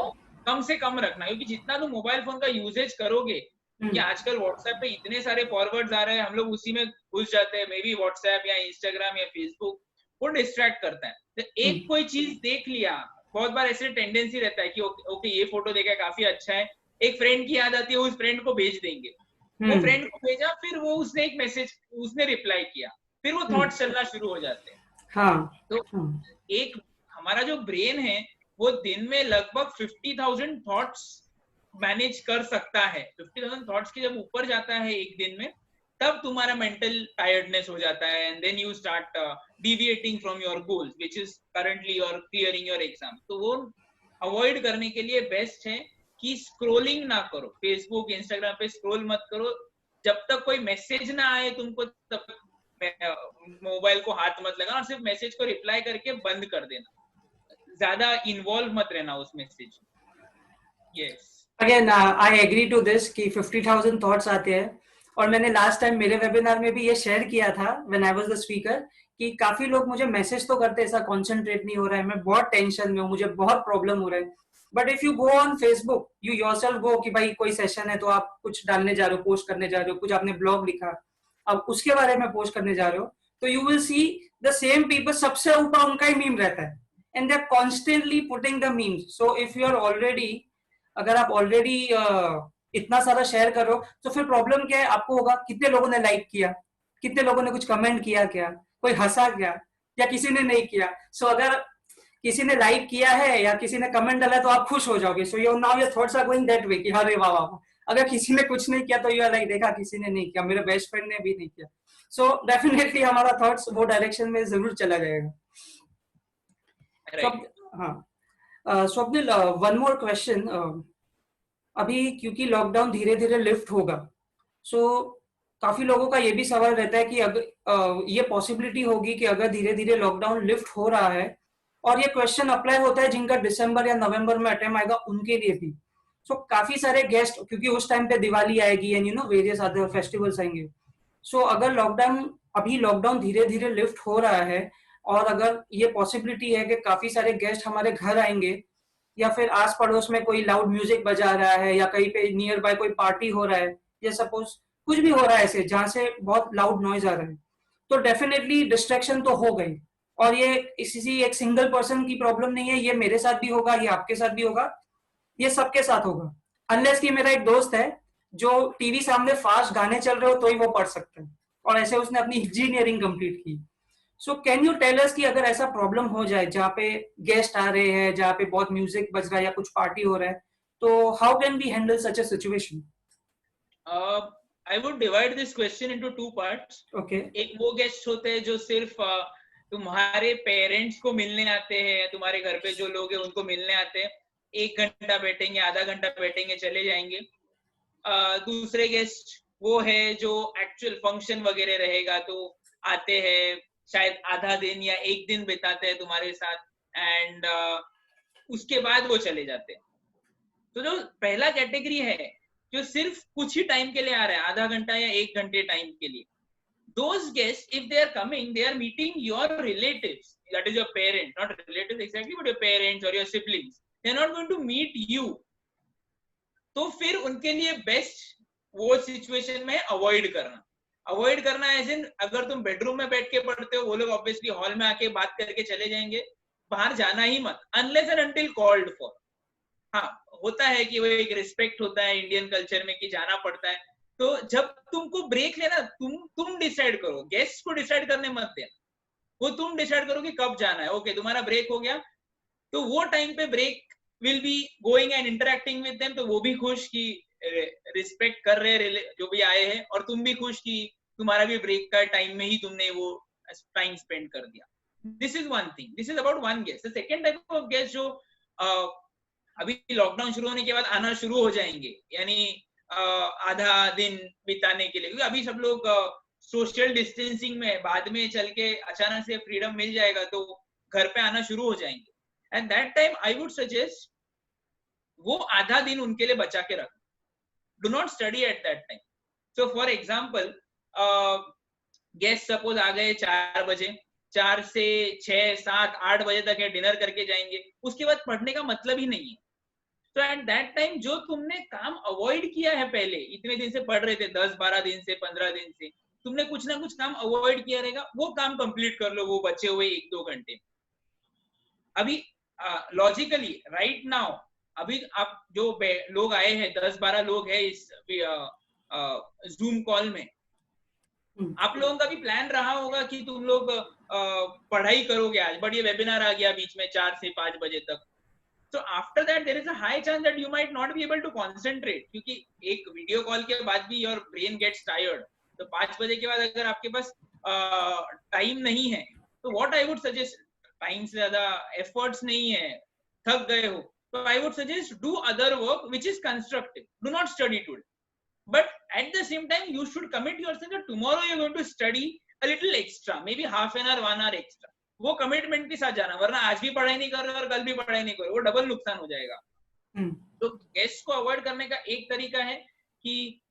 कम से कम रखना, क्योंकि जितना तुम मोबाइल फोन का यूजेज करोगे, कि आजकल व्हाट्सएप पे इतने सारे फॉरवर्ड्स आ रहे हैं, हम लोग उसी में घुस जाते हैं। मे बी व्हाट्सएप या इंस्टाग्राम या फेसबुक, वो डिस्ट्रैक्ट करता है। तो एक कोई चीज देख लिया, बहुत बार ऐसे टेंडेंसी रहता है कि ओके ये फोटो देखा, काफी अच्छा है, एक फ्रेंड की याद आती है, उस फ्रेंड को भेज देंगे। वो फ्रेंड को भेजा, फिर वो उसने एक मैसेज, उसने रिप्लाई किया, फिर वो थॉट्स चलना शुरू हो जाते हैं। हाँ। तो एक हमारा जो ब्रेन है वो दिन में लगभग 50,000 थॉट्स मैनेज कर सकता है। 50,000 थॉट्स के जब ऊपर जाता है एक दिन में, तब तुम्हारा मेंटल टायर्डनेस हो जाता है, and then you start deviating from your goals, which is currently your clearing your exam. तो वो अवॉइड करने के लिए बेस्ट है कि स्क्रोलिंग ना करो, फेसबुक इंस्टाग्राम पे स्क्रोल मत करो। जब तक कोई मैसेज ना आए तुमको, तब तक मोबाइल को हाथ मत लगाना, और सिर्फ मैसेज को रिप्लाई करके बंद कर देना, ज्यादा इन्वॉल्व मत रहना उस message. Yes, again I agree to this कि 50,000 थॉट्स आते हैं, और मैंने लास्ट टाइम मेरे वेबिनार में भी ये शेयर किया था when I was the speaker, कि काफी लोग मुझे मैसेज तो करते हैं, ऐसा कॉन्सेंट्रेट नहीं हो रहा है, मैं बहुत टेंशन में हूँ, मुझे बहुत प्रॉब्लम हो रहा है। But if you go on Facebook, you yourself go कि भाई कोई सेशन है तो आप कुछ डालने जा रहे हो, पोस्ट करने जा रहे हो, कुछ आपने ब्लॉग लिखा, अब उसके बारे में पोस्ट करने जा रहे हो, तो you will see the same people, सबसे ऊपर उनका ही मीम रहता है, and they are constantly putting the memes. So if you are already, अगर आप ऑलरेडी इतना सारा शेयर करो, तो फिर प्रॉब्लम क्या है, आपको होगा कितने लोगों ने लाइक किया, कितने लोगों ने कुछ कमेंट किया, क्या कोई हंसा क्या, या किसी ने नहीं किया। सो अगर किसी ने लाइक किया है या किसी ने कमेंट डाला तो आप खुश हो जाओगे। So your now your thoughts are going that way कि अरे वाह वाह। अगर किसी ने कुछ नहीं किया तो यू आर लाइक, देखा किसी ने नहीं किया, मेरे बेस्ट फ्रेंड ने भी नहीं किया। सो डेफिनेटली हमारा थॉट्स वो डायरेक्शन में जरूर चला जाएगा। हाँ, स्वप्निल, वन मोर क्वेश्चन। अभी क्योंकि लॉकडाउन धीरे धीरे लिफ्ट होगा, सो काफी लोगों का ये भी सवाल रहता है कि अगर ये पॉसिबिलिटी होगी कि अगर धीरे धीरे लॉकडाउन लिफ्ट हो रहा है, और ये क्वेश्चन अप्लाई होता है जिनका दिसंबर या नवंबर में अटेम्प्ट आएगा उनके लिए भी। सो काफी सारे गेस्ट, क्योंकि उस टाइम पे दिवाली आएगी and you know various other festivals आएंगे। सो अगर लॉकडाउन धीरे धीरे लिफ्ट हो रहा है, और अगर ये पॉसिबिलिटी है कि काफी सारे गेस्ट हमारे घर आएंगे, या फिर आस पड़ोस में कोई लाउड म्यूजिक बजा रहा है, या कहीं पे नियर बाय कोई पार्टी हो रहा है, या सपोज कुछ भी हो रहा है ऐसे जहां से बहुत लाउड नॉइज आ रहा है, तो डेफिनेटली डिस्ट्रैक्शन तो हो गई। और ये किसी एक सिंगल पर्सन की प्रॉब्लम नहीं है, ये मेरे साथ भी होगा, ये आपके साथ भी होगा, ये सबके साथ होगा। अनलेस कि मेरा एक दोस्त है जो टीवी सामने फास्ट गाने चल रहे हो तो ही वो पढ़ सकता है, और ऐसे उसने अपनी इंजीनियरिंग कंप्लीट की। So can you tell us कि अगर ऐसा प्रॉब्लम हो जाए जहाँ पे गेस्ट आ रहे हैं, जहाँ पे बहुत म्यूजिक बज रहा है या कुछ पार्टी हो रहा है, तो how can we handle such a situation? I would divide this question into 2 parts. Okay. एक वो गेस्ट होते हैं जो सिर्फ तुम्हारे पेरेंट्स को मिलने आते हैं, तुम्हारे घर पे जो लोग हैं उनको मिलने आते हैं, 1 घंटा बैठेंगे, आधा घंटा बैठेंगे, चले जाएंगे। दूसरे गेस्ट वो है जो एक्चुअल फंक्शन वगैरह रहेगा तो आते हैं, शायद आधा दिन या 1 दिन बिताते हैं तुम्हारे साथ, एंड उसके बाद वो चले जाते हैं। तो जो पहला कैटेगरी है जो सिर्फ कुछ ही टाइम के लिए आ रहा है, आधा घंटा या 1 घंटे टाइम के लिए, those guests, if they are coming, they are meeting your relatives, that is your parent, not relatives exactly, but your parents or your siblings. They are not going to meet you. तो फिर उनके लिए best वो situation में avoid करना as in, अगर तुम bedroom में बैठ के पढ़ते हो, वो लोग ऑब्वियसली हॉल में आके बात करके चले जाएंगे, बाहर जाना ही मत, unless and until called for. हाँ, होता है कि वो एक रिस्पेक्ट होता है इंडियन कल्चर में कि जाना पड़ता है। तो जब तुमको ब्रेक लेना, तुम डिसाइड करो, गेस्ट को डिसाइड करने मत देना, वो तुम डिसाइड करो कि कब जाना है। ओके, तुम्हारा ब्रेक हो गया, तो वो टाइम पे break will be going and interacting with them, तो वो भी खुश कि रिस्पेक्ट कर रहे जो भी आए हैं, और तुम भी खुश कि तुम्हारा भी ब्रेक का टाइम में ही तुमने वो टाइम स्पेंड कर दिया। This is one thing, this is about one guest. The second type of guest जो अभी लॉकडाउन शुरू होने के बाद आना शुरू हो जाएंगे, यानी आधा दिन बिताने के लिए, क्योंकि अभी सब लोग सोशल डिस्टेंसिंग में, बाद में चल के अचानक से फ्रीडम मिल जाएगा तो घर पे आना शुरू हो जाएंगे। And that time I would suggest वो आधा दिन उनके लिए बचा के रख, do not study at that time. So for example, guest suppose आ गए 4 बजे, 4 से 6, 7, 8 बजे तक है, डिनर करके जाएंगे, उसके बाद पढ़ने का मतलब ही नहीं है। तो एट दैट टाइम जो तुमने काम अवॉइड किया है पहले, इतने दिन से पढ़ रहे थे, 10-12 दिन से, 15 दिन से, तुमने कुछ ना कुछ काम अवॉइड किया रहेगा, वो काम कंप्लीट कर लो वो बचे हुए 1-2 घंटे। अभी लॉजिकली राइट नाउ, अभी आप जो लोग आए हैं, 10-12 लोग हैं इस जूम कॉल में, आप लोगों का भी प्लान रहा होगा कि तुम लोग पढ़ाई करोगे आज, बट ये वेबिनार आ गया बीच में 4 से 5 बजे तक। So after that there is a high chance that you might not be able to concentrate, क्योंकि एक वीडियो कॉल के बाद भी your brain gets tired। तो 5 बजे के बाद अगर आपके पास टाइम नहीं है, तो what I would suggest, time से ज्यादा एफर्ट्स नहीं है, थक गए हो, तो I would suggest do other work which is constructive, do not study today, but at the same time you should commit yourself that tomorrow you're going to study a little extra, maybe half an hour, 1 hour extra। वो commitment के साथ जाना, वरना आज भी पढ़ाई नहीं कर रहे और कल भी पढ़ाई नहीं कर रहे, वो डबल नुकसान हो जाएगा। तो गेस्ट को अवॉइड करने का एक तरीका है कि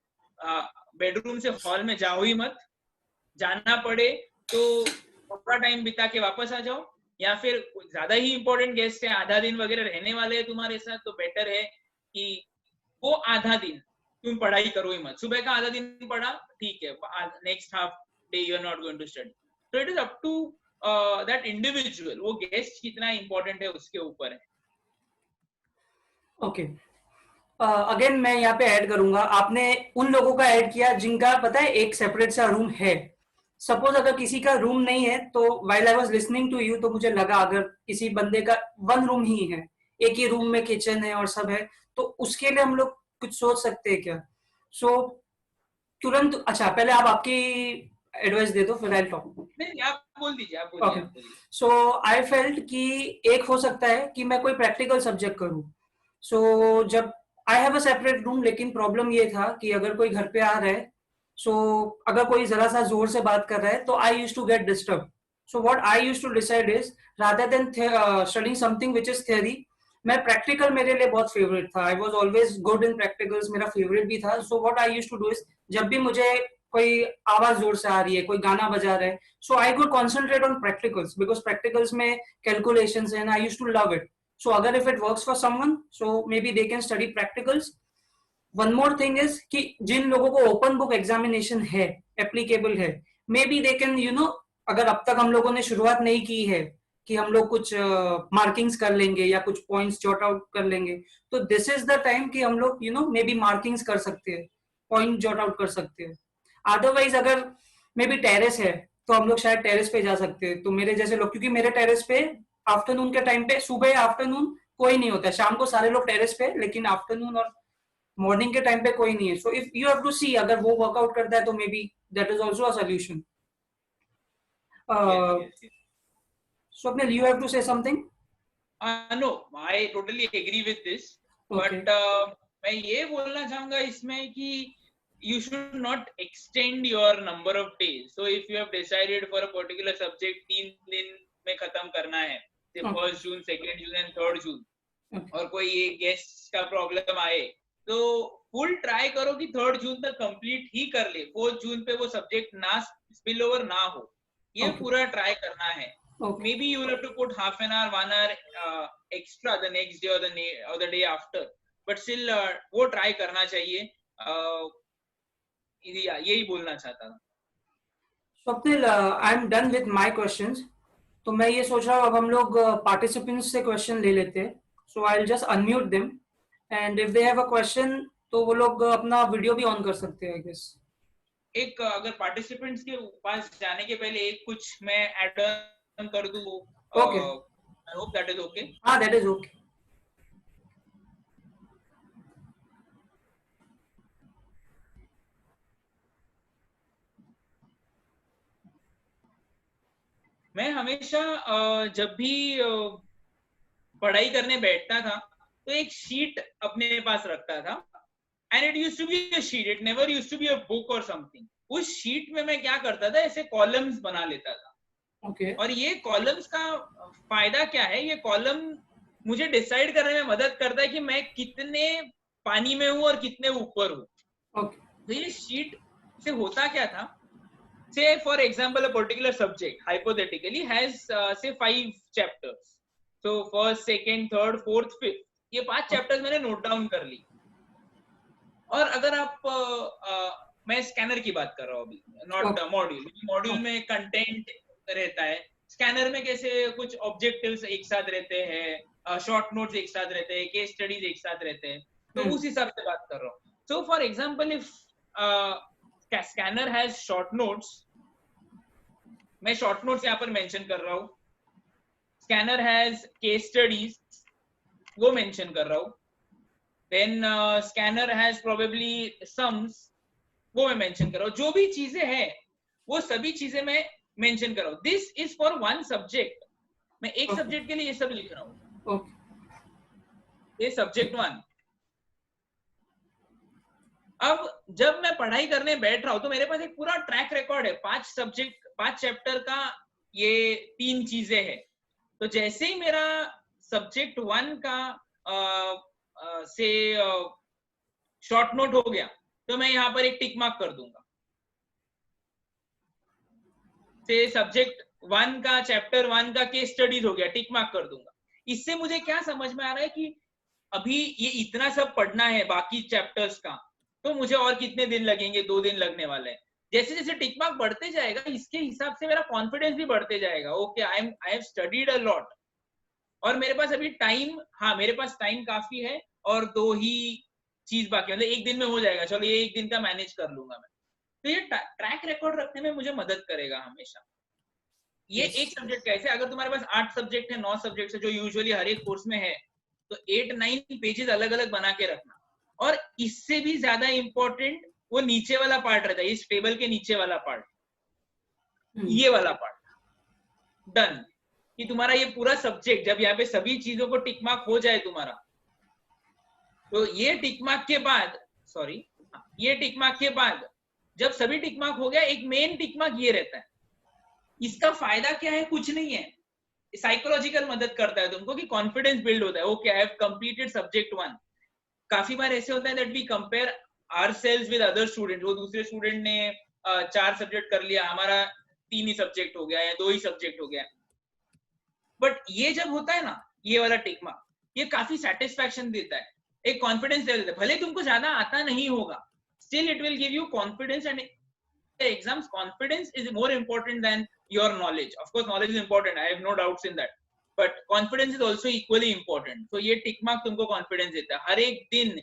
बेडरूम से हॉल में जाओ ही मत, जाना पड़े तो थोड़ा टाइम बिता के वापस आ जाओ, या फिर ज्यादा ही इंपॉर्टेंट गेस्ट है, आधा दिन वगैरह रहने वाले हैं तुम्हारे साथ, तो बेटर है कि वो आधा दिन तुम पढ़ाई करो ही मत। सुबह का आधा दिन पढ़ा, ठीक है, next half day you are not going to study. तो it is up to that individual, वो गेस्ट कितना इंपॉर्टेंट है उसके ऊपर है। ओके, अगेन मैं यहाँ पे ऐड करूंगा, आपने उन लोगों का ऐड किया जिनका पता है एक सेपरेट सा रूम है। सपोज अगर किसी का रूम नहीं है, तो while I was listening to you, तो मुझे लगा अगर किसी बंदे का वन रूम ही है, एक ही रूम में किचन है और सब है, तो उसके लिए हम लोग कुछ सोच सकते हैं क्या? सो तुरंत, अच्छा पहले आप आपकी एडवाइस दे दो, फिर आई टॉक। नहीं, आप बोल दीजिए, आप बोलिए, आप बोलिए। सो आई फेल्ट कि एक हो सकता है कि मैं कोई प्रैक्टिकल सब्जेक्ट करूं। सो जब आई हैव अ सेपरेट रूम, लेकिन प्रॉब्लम ये था कि अगर कोई घर पे आ रहा है, सो अगर कोई जरा सा जोर से बात कर रहा है, तो I use to get disturb. So what I use to decide is, rather than studying something which is theory, मैं प्रैक्टिकल मेरे लिए बहुत फेवरेट था। I was always good in practicals, मेरा फेवरेट भी था। So what I use to do is, जब भी मुझे कोई आवाज जोर से आ रही है, कोई गाना बजा रहा है, so I could concentrate on practicals because practicals में calculations and I used to love it. So अगर if it works for someone, so maybe they can study practicals. One more thing is कि जिन लोगों को open book examination है, applicable है, maybe they can, you know, अगर अब तक हम लोगों ने शुरुआत नहीं की है कि हम लोग कुछ मार्किंग्स कर लेंगे या कुछ पॉइंट्स जॉट आउट कर लेंगे, तो दिस इज द टाइम कि हम लोग, you know, may be markings कर सकते हैं, पॉइंट जॉट आउट कर सकते हैं। अदरवाइज अगर मे बी टेरेस है, तो हम लोग शायद टेरेस पे जा सकते हैं। तो मेरे जैसे लोग, क्योंकि मेरे टेरेस पे आफ्टरनून के टाइम पे, सुबह आफ्टरनून कोई नहीं होता है, शाम को सारे लोग टेरेस पे, लेकिन आफ्टरनून और मॉर्निंग के टाइम पे कोई नहीं है। So if you have to see, अगर वो वर्कआउट करता है तो may be that is also a solution. Swapnil, you have to say something? No, I totally agree with this, Okay. but मैं ये बोलना चाहूंगा इसमें कि you should not extend your number of days. So if you have decided for a particular subject 3 दिन में खत्म करना है, say 1st June, 2nd June and 3rd June, और कोई ये गेस्ट का प्रॉब्लम आए, तो फुल ट्राई करो कि 3rd June तक कंप्लीट ही कर ले, 4th June पे वो सब्जेक्ट ना स्पिल ओवर ना हो, ये पूरा ट्राई करना है। Maybe you will have to put half an hour, 1 hour extra the next day or the day after, but still वो ट्राई करना चाहिए। यही बोलना चाहता था। Swapnil, I'm done with my questions. तो मैं ये सोच रहा हूँ अब हम लोग पार्टिसिपेंट्स से क्वेश्चन ले लेते हैं. So I will just unmute them and if they have a question तो वो लोग अपना वीडियो भी ऑन कर सकते हैं आई गेस. एक अगर पार्टिसिपेंट्स के पास जाने के पहले एक कुछ मैं ऐड ऑन कर दूं, okay. I hope that is okay. हाँ, दैट इज ओके. मैं हमेशा जब भी पढ़ाई करने बैठता था तो एक शीट अपने पास रखता था, and it used to be a sheet, it never used to be a book और समथिंग. उस शीट में मैं क्या करता था, ऐसे कॉलम्स बना लेता था. ओके. और ये कॉलम्स का फायदा क्या है, ये कॉलम मुझे डिसाइड करने में मदद करता है कि मैं कितने पानी में हूं और कितने ऊपर हूं. ओके. तो ये शीट से होता क्या था, say for example a particular subject hypothetically has say 5 chapters, so first second third fourth fifth, ये 5 चैप्टर्स मैंने नोट डाउन कर ली. और अगर आप मैं स्कैनर की बात कर रहा हूँ अभी, नॉट मॉड्यूल. मॉड्यूल में कंटेंट रहता है, स्कैनर में कैसे कुछ ऑब्जेक्टिव्स एक साथ रहते हैं, शॉर्ट नोट्स एक साथ रहते हैं, केस स्टडीज एक साथ रहते हैं. तो उस हिसाब से बात कर रहा हूँ. So for example if scanner has short notes, मैं शॉर्ट नोट्स यहाँ पर मेंशन कर रहा हूँ. स्कैनर हैज केस स्टडीज, वो मेंशन कर रहा हूँ. Then scanner has probably sums, वो मैं मेंशन कर रहा हूँ. जो भी चीजें हैं वो सभी चीजें मैं मेंशन कर रहा हूँ. This is for one subject. मैं एक सब्जेक्ट के लिए ये सब लिख रहा हूँ. ये सब्जेक्ट 1. अब जब मैं पढ़ाई करने बैठ रहा हूं तो मेरे पास एक पूरा ट्रैक रिकॉर्ड है, 5 चैप्टर का, ये 3 चीजें हैं. तो जैसे ही मेरा सब्जेक्ट 1 का से शॉर्ट नोट हो गया तो मैं यहाँ पर एक टिक मार्क कर दूंगा. से सब्जेक्ट 1 का चैप्टर 1 का केस स्टडीज हो गया, टिक मार्क कर दूंगा. इससे मुझे क्या समझ में आ रहा है कि अभी ये इतना सब पढ़ना है बाकी चैप्टर्स का, तो मुझे और कितने दिन लगेंगे, 2 दिन लगने वाले हैं. जैसे जैसे टिक मार्क बढ़ते जाएगा इसके हिसाब से मेरा कॉन्फिडेंस भी बढ़ते जाएगा. Okay, I have studied a lot, और मेरे पास अभी टाइम, हाँ मेरे पास टाइम काफी है, और 2 ही चीज बाकी, मतलब एक दिन में हो जाएगा, चलो ये एक दिन का मैनेज कर लूंगा मैं. तो ये ट्रैक रिकॉर्ड रखने में मुझे मदद करेगा हमेशा. ये एक सब्जेक्ट का ऐसे, अगर तुम्हारे पास 8 सब्जेक्ट है, 9 सब्जेक्ट है, जो यूजुअली हर एक कोर्स में है, तो 8-9 पेजेस अलग अलग बना के रखना. और इससे भी ज्यादा इंपॉर्टेंट वो नीचे वाला पार्ट रहता है, इस टेबल के नीचे वाला पार्ट, ये वाला पार्ट. डन. कि तुम्हारा ये पूरा सब्जेक्ट, जब यहाँ पे सभी चीजों को टिक मार्क हो जाए तुम्हारा, तो ये टिक मार्क के बाद, सॉरी, ये टिक मार्क के बाद जब सभी टिक मार्क हो गया, एक मेन टिक मार्क ये रहता है. इसका फायदा क्या है, कुछ नहीं है, साइकोलॉजिकल मदद करता है तुमको कि कॉन्फिडेंस बिल्ड होता है. Okay, I have completed subject 1. काफी बार ऐसे होता है that we compare ourselves with other student. वो दूसरे स्टूडेंट ने 4 सब्जेक्ट कर लिया, हमारा 3 ही सब्जेक्ट हो गया या 2 ही सब्जेक्ट हो गया. बट ये जब होता है ना, ये वाला टिक मार्क, ये काफी सेटिस्फैक्शन देता है, एक कॉन्फिडेंस दे देता है. भले तुमको ज्यादा आता नहीं होगा, still it will give you confidence. And exams, confidence is more important than your knowledge. Of course knowledge is important, I have no doubts in that, but confidence is also equally important. So ये tick mark तुमको confidence देता है. हर एक दिन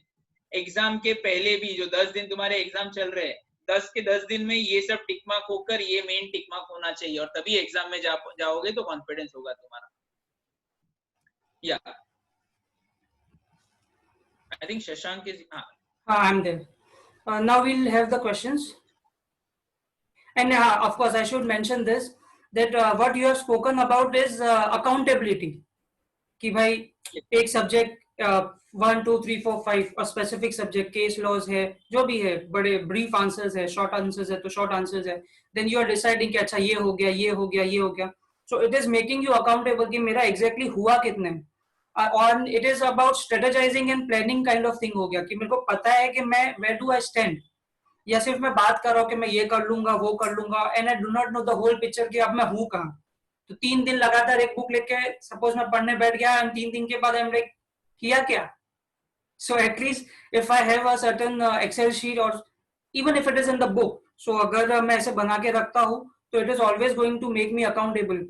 exam के पहले भी जो 10 दिन तुम्हारे एग्जाम चल रहे हैं, 10 के 10 दिन में ये सब टिक मार्क होकर ये मेन टिक मार्क होना चाहिए, और तभी एग्जाम में जाओगे तो कॉन्फिडेंस होगा तुम्हारा. या I think Shashank is, I am there. Now we'll have the questions. And of course, I should mention this, that what you have spoken about is accountability. कि भाई एक सब्जेक्ट 1 2 3 4 5 और स्पेसिफिक सब्जेक्ट, केस लॉज है, जो भी है, बड़े brief answers है, शॉर्ट आंसर्स है तो शॉर्ट आंसर्स है. देन यू आर डिसाइडिंग कि अच्छा ये हो गया, ये हो गया, ये हो गया. So it is making you accountable कि मेरा एग्जैक्टली हुआ कितने. और it is about strategising and planning kind of thing हो गया कि मेरे को पता है कि मैं वेयर डू आई स्टैंड, या सिर्फ मैं बात कर रहा हूँ कि मैं ये कर लूंगा, वो कर लूंगा, and I do not know the whole picture कि अब मैं हूँ कहाँ. तो 3 दिन लगातार एक बुक लेके सपोज मैं पढ़ने बैठ गया, एंड 3 दिन के बाद आई एम लाइक किया क्या. So at least if I have a certain excel sheet, और even if it is in the book, so अगर मैं ऐसे बना के रखता हूँ तो it is always going to make me accountable.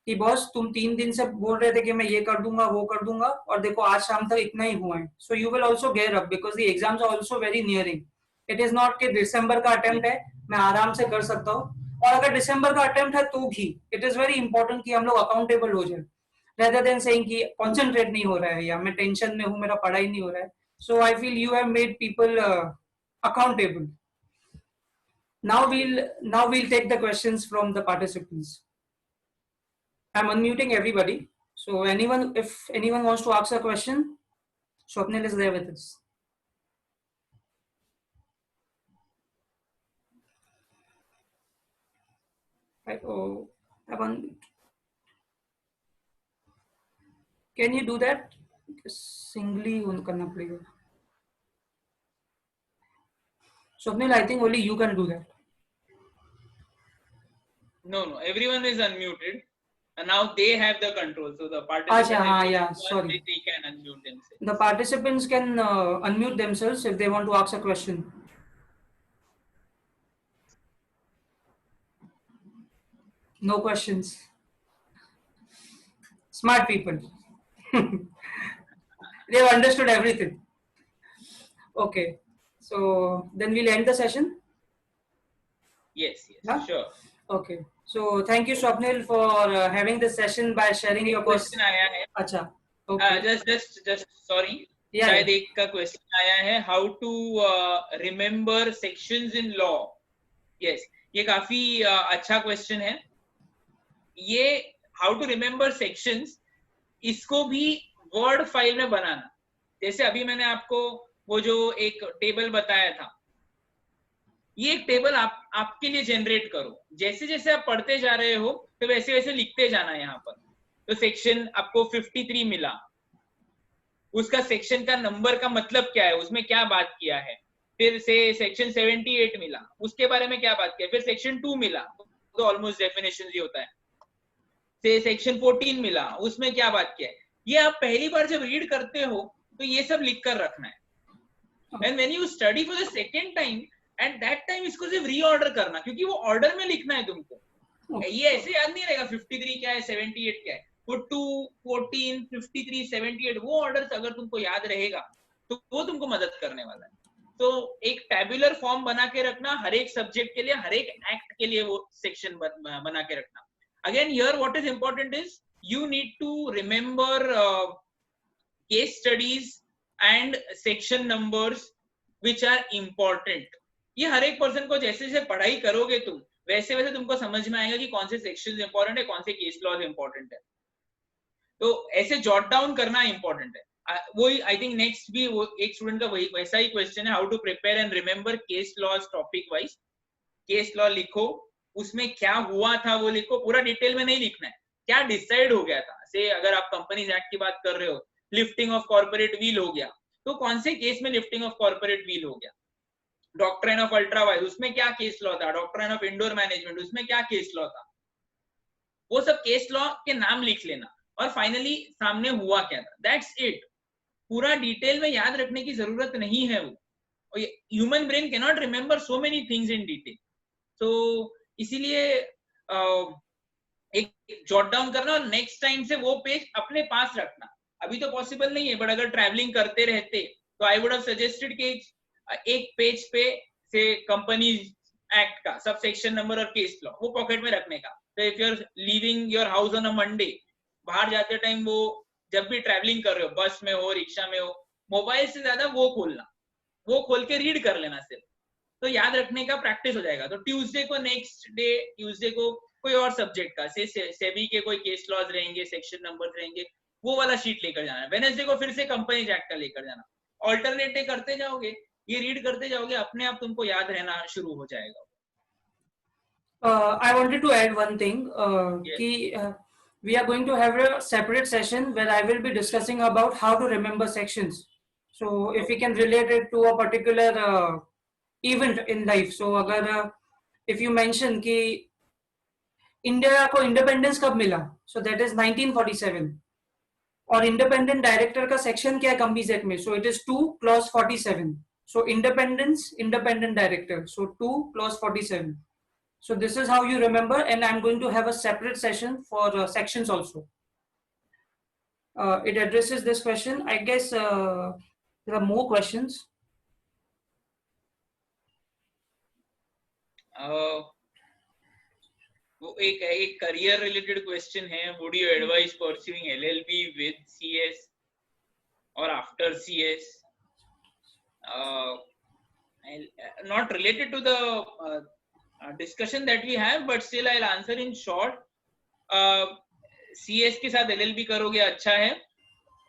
कि बॉस तुम 3 दिन से बोल रहे थे कि मैं ये कर दूंगा वो कर दूंगा और देखो आज शाम तक इतना ही हुआ है. So you will also gear up because the exams are also very nearing. It is not कि दिसंबर का अटेम्प्ट है मैं आराम से कर सकता हूँ. और अगर दिसंबर का अटेम्प्ट है तो भी इट इज वेरी इंपॉर्टेंट कि हम लोग अकाउंटेबल हो जाए rather than saying कि concentrate नहीं हो रहा है या मैं टेंशन में हूँ मेरा पढ़ाई नहीं हो रहा है. So I feel you have made people accountable. Now we'll take the questions from the participants. I'm unmuting everybody. So if anyone wants to ask a question, Swapnil is there with us. Right, oh, can you do that? Singly करना पड़ेगा. Swapnil, I think only you can do that. No, everyone is unmuted. And now they have the control. So the participants, sorry. They can unmute themselves. The participants can unmute themselves if they want to ask a question. No questions. Smart people. They've understood everything. Okay. So then we'll end the session. Yes, Huh? sure. Okay. So thank you, Swapnil, for having this session by sharing your question. Acha. Okay. Just sorry. Yeah. शायद एक का question आया है how to remember sections in law. Yes, ये काफी अच्छा question है. ये how to remember sections इसको भी word file में बनाना. जैसे अभी मैंने आपको वो जो एक टेबल बताया था, ये एक टेबल आपके लिए जनरेट करो. जैसे जैसे आप पढ़ते जा रहे हो तो वैसे वैसे लिखते जाना. यहाँ पर तो सेक्शन आपको 53 मिला, उसका सेक्शन का नंबर का मतलब क्या है, उसमें क्या बात किया है. फिर से सेक्शन 78 मिला, उसके बारे में क्या बात किया. फिर सेक्शन 2 मिला तो ऑलमोस्ट डेफिनेशन ही होता है. से सेक्शन 14 मिला, उसमें क्या बात किया है. ये आप पहली बार जब रीड करते हो तो ये सब लिख कर रखना है. And when you study for the second time eight that time इसको सिर्फ रीऑर्डर करना, क्योंकि वो ऑर्डर में लिखना है तुमको. ये ऐसे याद नहीं रहेगा 53 क्या है 78 क्या है. वो 2, 14, 53, 78 वो ऑर्डर अगर तुमको याद रहेगा तो वो तुमको मदद करने वाला है. तो एक टैबुलर फॉर्म बना के रखना, हर एक सब्जेक्ट के लिए, हर एक एक्ट के लिए वो सेक्शन बना के रखना. Again here what is important is you need to remember case studies and section numbers which are important. ये हर एक पर्सन को जैसे जैसे पढ़ाई करोगे तुम वैसे वैसे तुमको समझ में आएगा कि कौन से सेक्शंस इंपॉर्टेंट है, कौन से केस लॉज इंपॉर्टेंट है. तो ऐसे जॉट डाउन करना इंपॉर्टेंट है. वही आई थिंक नेक्स्ट भी वो एक स्टूडेंट का वही वैसा ही क्वेश्चन है, how to prepare and remember case laws topic wise. Case law लिखो, उसमें क्या हुआ था वो लिखो, पूरा डिटेल में नहीं लिखना है, क्या डिसाइड हो गया था. से अगर आप कंपनीज एक्ट की बात कर रहे हो, लिफ्टिंग ऑफ कॉर्पोरेट व्हील हो गया, तो कौन से केस में लिफ्टिंग ऑफ कॉर्पोरेट व्हील हो गया. डॉक्ट्राइन ऑफ अल्ट्रा वाइज, उसमें क्या केस लॉ था. डॉक्ट्राइन ऑफ इंडोर मैनेजमेंट, उसमें क्या केस लॉ था. वो सब केस लॉ के नाम लिख लेना और फाइनली सामने हुआ क्या था. That's it. पूरा डिटेल में याद रखने की जरूरत नहीं है. वो human brain can not remember so many things in detail. तो इसीलिए एक जॉट डाउन करना और नेक्स्ट टाइम से वो पेज अपने पास रखना. अभी तो पॉसिबल नहीं है, बट अगर ट्रैवलिंग करते रहते तो आई वुड हैव सजेस्टेड कि एक पेज पे से कंपनीज एक्ट का सब सेक्शन नंबर और केस लॉ वो पॉकेट में रखने का. तो if you are leaving your house on a Monday, बाहर जाते टाइम वो जब भी ट्रैवलिंग कर रहे हो, बस में हो, रिक्शा में हो, मोबाइल से ज्यादा वो खोलना, वो खोल के रीड कर लेना सिर्फ, तो याद रखने का प्रैक्टिस हो जाएगा. तो ट्यूसडे को नेक्स्ट डे ट्यूसडे को कोई और सब्जेक्ट का सेबी के कोई केस लॉज रहेंगे, सेक्शन नंबर रहेंगे, वो वाला शीट लेकर जाना है. वेडनेसडे को फिर से कंपनीज एक्ट का लेकर जाना. ऑल्टरनेट डे करते जाओगे, ये रीड करते जाओगे, अपने आप तुमको याद रहना शुरू हो जाएगा. I wanted to add one thing. Yes. We are going to have a separate session where I will be discussing about how to remember sections. So if we can relate it to a particular event in life. So अगर if you mention कि India को independence कब मिला, so that is 1947. और independent director का section क्या है companies act में, so it is 2 clause 47. So independence, independent director, so 2 clause 47. So this is how you remember, and I'm going to have a separate session for sections also. It addresses this question. I guess there are more questions. वो एक career related question है. Would you advise pursuing LLB with CS or after CS? Not related to the discussion that we have, but still I'll answer in short. CS के साथ LLB करोगे अच्छा है.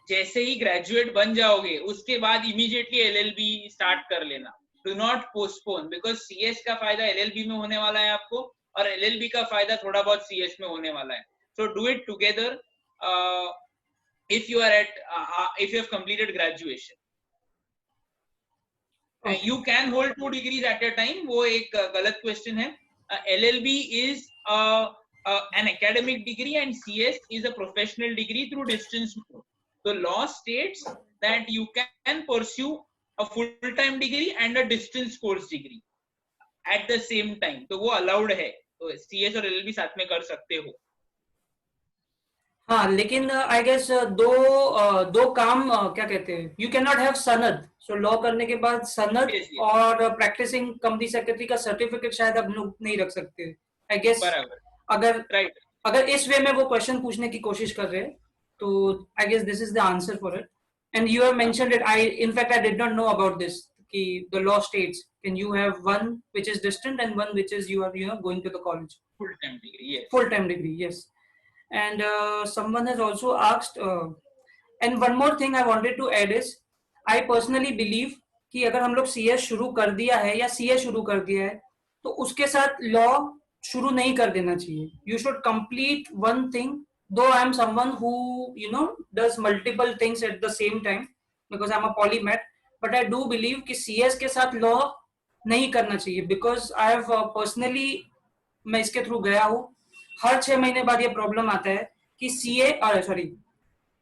जैसे ही graduate बन जाओगे उसके बाद इमीडिएटली LLB स्टार्ट कर लेना. Do not postpone, because CS का फायदा LLB में होने वाला है आपको, और LLB का फायदा थोड़ा बहुत CS में होने वाला है. So do it together if you are at if you have completed graduation. You can hold 2 degrees at a time. वो एक गलत क्वेश्चन है. LLB is an academic degree and CS is a professional degree through distance mode. The law states that you can pursue a full-time degree and a distance course degree at the same time. तो वो allowed है. तो CS और LLB साथ में कर सकते हो. हाँ, लेकिन आई गेस दो काम क्या कहते हैं, यू कैन नॉट हैव सनद. सो लॉ करने के बाद सनद Yes, yes. और प्रैक्टिसिंग कंपनी सेक्रेटरी का सर्टिफिकेट शायद अब लोग नहीं रख सकते. आई गेस बराबर. अगर Right. अगर इस वे में वो क्वेश्चन पूछने की कोशिश कर रहे हैं तो I guess this is the answer for it. And you have mentioned it. I in fact I did not know about this कि the law states can you have one which is distant and one which is you are going to the college. Full-time degree. Yes. Full time degree, yes. And someone has also asked, and one more thing I wanted to add is, I personally believe कि अगर हम लोग CS शुरू कर दिया है या CA शुरू कर दिया है तो उसके साथ लॉ शुरू नहीं कर देना चाहिए. You should complete one thing. Though I am someone who does multiple things at the same time because I'm a polymath, but I do believe कि CS के साथ लॉ नहीं करना चाहिए because I have personally, मैं इसके through गया हूँ. हर 6 महीने बाद ये प्रॉब्लम आता है कि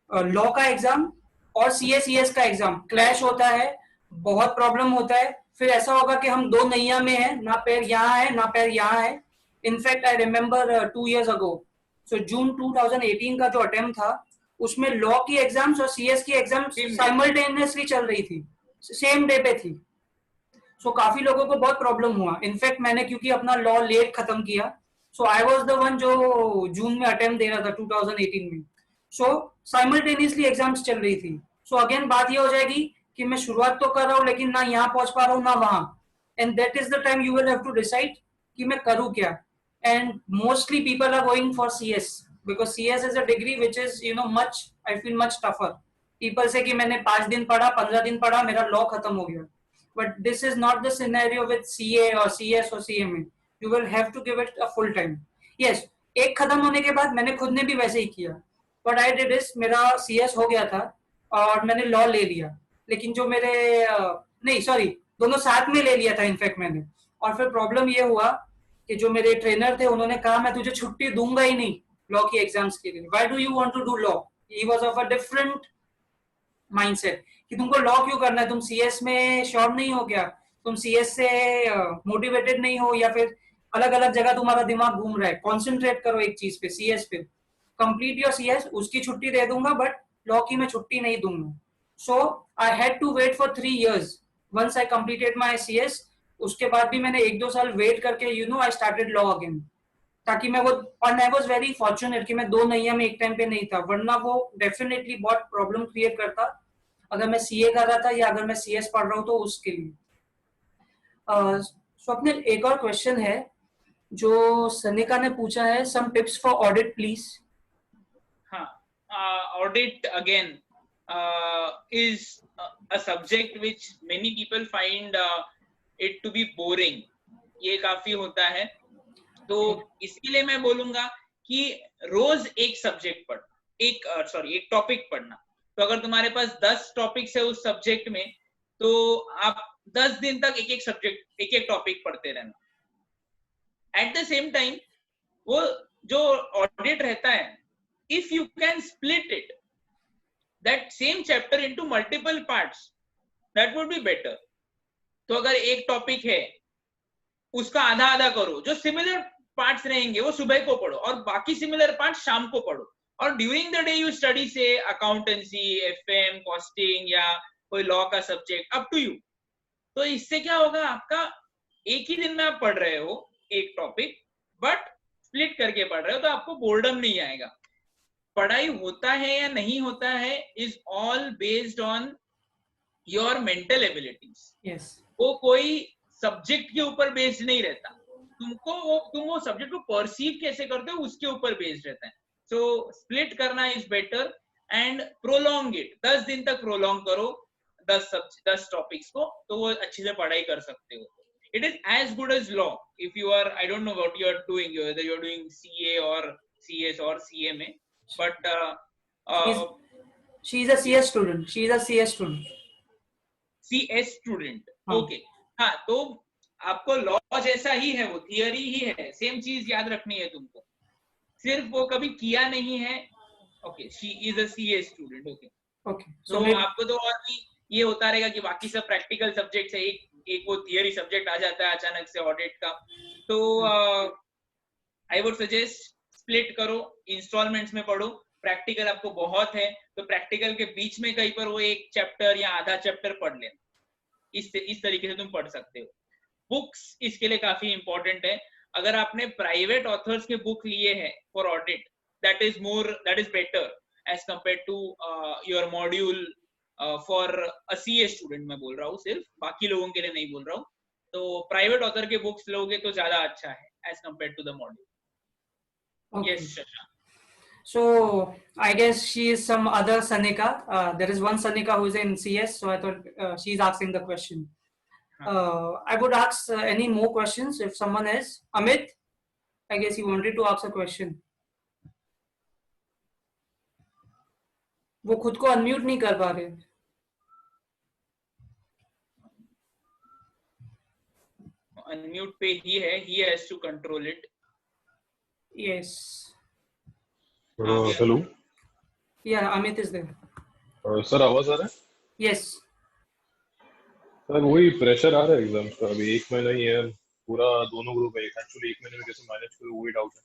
लॉ का एग्जाम और CS का एग्जाम क्लैश होता है. बहुत प्रॉब्लम होता है. फिर ऐसा होगा कि हम दो नैया में हैं, ना पैर यहाँ है ना पैर यहाँ है. In fact I remember 2 years ago, सो जून 2018 का जो अटेम्प्ट था उसमें लॉ की एग्जाम्स और CS की एग्जाम्स साइमल्टेनियसली चल रही थी, सेम डे पे थी. सो काफी लोगों को बहुत प्रॉब्लम हुआ. इनफैक्ट मैंने क्योंकि अपना लॉ लेट खत्म किया, सो आई वाज द वन जो जून में अटेम्प्ट दे रहा था 2018 में. सो साइमल्टेनियसली एग्जाम्स चल रही थी. सो अगेन बात ये हो जाएगी कि मैं शुरुआत तो कर रहा हूँ लेकिन ना यहाँ पहुंच पा रहा हूँ ना वहां. And that is the time you will have to decide कि मैं करूँ क्या. And mostly people are going for CS because CS is a degree which is much, I feel much tougher. People say कि मैंने 5 दिन पढ़ा, 15 दिन पढ़ा, मेरा लॉ खत्म हो गया. But this is not the scenario with CA or CS or CMA. You will have to give it a full time. Yes, एक खत्म होने के बाद मैंने खुद ने भी वैसे ही किया. What I did is मेरा CS हो गया था और मैंने लॉ ले लिया. लेकिन जो मेरे नहीं सॉरी दोनों साथ में ले लिया था इनफैक्ट मैंने. और फिर प्रॉब्लम ये हुआ कि जो मेरे ट्रेनर थे उन्होंने कहा मैं तुझे छुट्टी दूंगा ही नहीं लॉ की एग्जाम्स के लिए. Why do you want to do law? He was of a different mindset कि तुमको लॉ क्यों करना है, तुम CS में श्योर नहीं हो क्या, तुम CS से मोटिवेटेड नहीं हो, या फिर अलग अलग जगह तुम्हारा दिमाग घूम रहा है. कॉन्सेंट्रेट करो एक चीज पे, CS पे. कंप्लीट योर CS, उसकी छुट्टी दे दूंगा बट लॉ की मैं छुट्टी नहीं दूंगा. So I had to wait for 3 years. Once I completed my CS, उसके बाद भी मैंने 1-2 साल वेट करके आई स्टार्टेड लॉ अगेन, ताकि मैं वो. और आई वाज वेरी फॉर्चुनेट कि मैं दो नैया में एक टाइम पे नहीं था, वरना वो डेफिनेटली बहुत प्रॉब्लम क्रिएट करता अगर मैं CA कर रहा था या अगर मैं CS पढ़ रहा हूँ तो उसके लिए. स्वप्निल, एक और क्वेश्चन है जो सनिका ने पूछा है. Some tips for audit please. हाँ, audit again is a subject which many people find it to be boring. ये काफी होता है. तो इसके लिए मैं बोलूंगा कि रोज एक सब्जेक्ट पढ़, एक टॉपिक पढ़ना. तो अगर तुम्हारे पास 10 टॉपिक्स है उस सब्जेक्ट में, तो आप 10 दिन तक एक एक सब्जेक्ट एक एक टॉपिक पढ़ते रहना. एट द सेम टाइम वो जो ऑडिट रहता है, if you can split it that same chapter into multiple parts, that would be better. तो अगर एक टॉपिक है उसका आधा आधा करो, जो सिमिलर पार्ट्स रहेंगे वो सुबह को पढ़ो और बाकी सिमिलर पार्ट शाम को पढ़ो, और during the day you study से अकाउंटेंसी, एफएम, कॉस्टिंग या कोई लॉ का सब्जेक्ट, अप टू यू। तो इससे क्या होगा, आपका एक ही दिन में आप पढ़ रहे हो एक टॉपिक, बट स्प्लिट करके पढ़ रहे हो, तो आपको बोर्डम नहीं आएगा। पढ़ाई होता है या नहीं होता है is all based on your mental abilities. Yes. वो कोई सब्जेक्ट के ऊपर बेस्ड नहीं रहता, तुम वो सब्जेक्ट को परसीव कैसे करते हो उसके ऊपर बेस्ड रहता है। सो स्प्लिट करना is better and prolong it, 10 दिन तक प्रोलॉन्ग करो 10 टॉपिक्स को, तो वो अच्छी से पढ़ाई कर सकते हो। It is as good as law. If you are, I don't know what you are doing, whether you're doing CA or CS or CMA, but She's a CS student. She's a CS student. CS student, हाँ. Okay. हाँ, तो आपको law जैसा ही है, वो theory ही है, same चीज याद रखनी है तुमको, सिर्फ वो कभी किया नहीं है। Okay, she is a CA student, okay. Okay. तो आपको तो और भी ये होता रहेगा कि बाकी सब प्रैक्टिकल सब्जेक्ट है, एक वो थियरी सब्जेक्ट आ जाता है अचानक से ऑडिट का, तो आई वुड सजेस्ट स्प्लिट करो, इंस्टॉलमेंट्स में पढ़ो। प्रैक्टिकल आपको बहुत है तो प्रैक्टिकल के बीच में कहीं पर वो एक चैप्टर या आधा चैप्टर पढ़ लेना, इस तरीके से तुम पढ़ सकते हो। बुक्स इसके लिए काफी इंपॉर्टेंट है। अगर आपने प्राइवेट ऑथर्स के बुक लिए हैं for audit, that is better as compare to your module for a CA student. मैं बोल रहा हूँ, सिर्फ बाकी लोगों के लिए नहीं बोल रहा हूँ। तो प्राइवेट ऑथर के बुक्स लोगे तो ज्यादा अच्छा है as compare to the module. Okay. Yes, Shashank. So I guess she is some other Sanika. There is one Sanika who is in CS, so I thought she's asking the question. I would ask any more questions if someone is. Amit, I guess he wanted to ask a question. वो खुद को unmute नहीं कर पा रहे। Unmute पे ही है, he has to control it. Yes. Hello. Yeah, Amit is there. Sir आवाज आ रहा है? Yes. सर वही प्रेशर आ रहा है एग्जाम्स का, अभी 1 महीना ही है, पूरा दोनों ग्रुप है, एक्चुअली 1 महीने में कैसे मैनेज करूं वही डाउट है।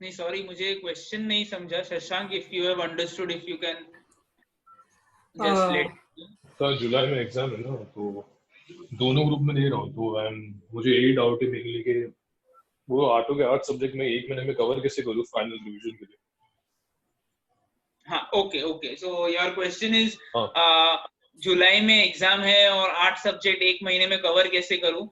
नहीं सॉरी, मुझे क्वेश्चन नहीं समझा Shashank, if you have understood, if you can just let. Sir जुलाई में एग्जाम है ना, तो दोनों ग्रुप में दे रहा हूँ, तो मुझे यही डाउट है मेनली कि वो 8 सब्जेक्ट में 1 महीने में कवर कैसे करूँ फाइनल रिवीजन के लिए। हाँ, okay, so your question is जुलाई में एग्जाम है और 8 सब्जेक्ट 1 महीने में कवर कैसे करूँ।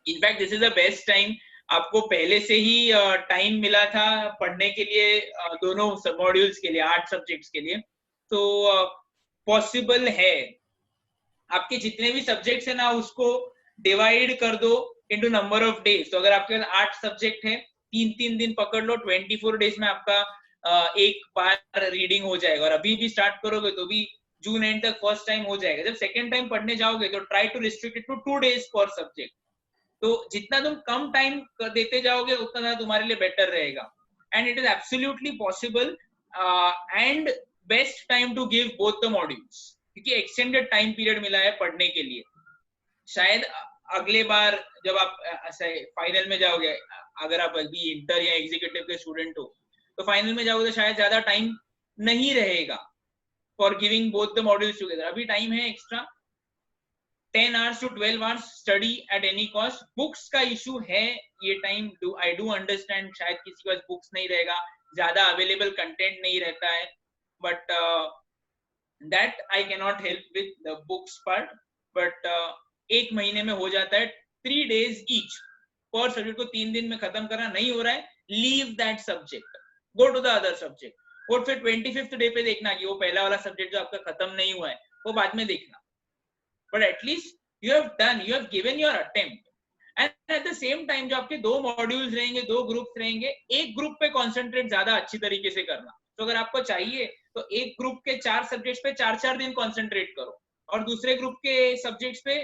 In fact this is the best time, आपको पहले से ही टाइम मिला था पढ़ने के लिए, दोनों मॉड्यूल्स के लिए, 8 सब्जेक्ट्स के लिए, तो पॉसिबल है। आपके जितने भी सब्जेक्ट्स है ना, उसको डिवाइड कर दो इनटू नंबर ऑफ डेज। तो अगर आपके 8 सब्जेक्ट है, 3-3 दिन पकड़ लो, 24 डेज में आपका एक बार रीडिंग हो जाएगा। और अभी भी स्टार्ट करोगे तो भी जून एंड तक फर्स्ट टाइम हो जाएगा। जब सेकेंड टाइम पढ़ने जाओगे तो try to restrict it to 2 days पर सब्जेक्ट। तो जितना तुम कम टाइम देते जाओगे उतना ज्यादा तुम्हारे लिए बेटर रहेगा। And it is absolutely possible and best time to give both the modules, क्योंकि एक्सटेंडेड टाइम पीरियड मिला है पढ़ने के लिए। शायद अगले बार जब आप फाइनल में जाओगे, अगर आप अभी इंटर या एग्जीक्यूटिव के स्टूडेंट हो, तो फाइनल में जाओगे तो शायद ज्यादा टाइम नहीं रहेगा for giving both the modules together. अभी टाइम है extra, 10 hours to 12 hours study at any cost. Books का इशू है ये टाइम, आई डू अंडरस्टैंड, शायद किसी के पास बुक्स नहीं रहेगा, ज्यादा अवेलेबल कंटेंट नहीं रहता है, but that I can not help with the books part. But 1 महीने में हो जाता है, 3 days ईच पर सब्जेक्ट को 3 दिन में खत्म करना नहीं हो रहा है, leave that subject, go to the other subject. और फिर 25th डे पे देखना कि वो पहला वाला सब्जेक्ट जो आपका खत्म नहीं हुआ है वो बाद में देखना। But at least you have given your attempt. And at the same time जो आपके 2 मॉड्यूल्स रहेंगे, 2 ग्रुप्स रहेंगे, एक ग्रुप पे कंसंट्रेट ज्यादा अच्छी तरीके से करना। तो अगर आपको चाहिए तो एक ग्रुप के 4 सब्जेक्ट्स पे 4-4 दिन कंसंट्रेट करो, और दूसरे ग्रुप के सब्जेक्ट्स पे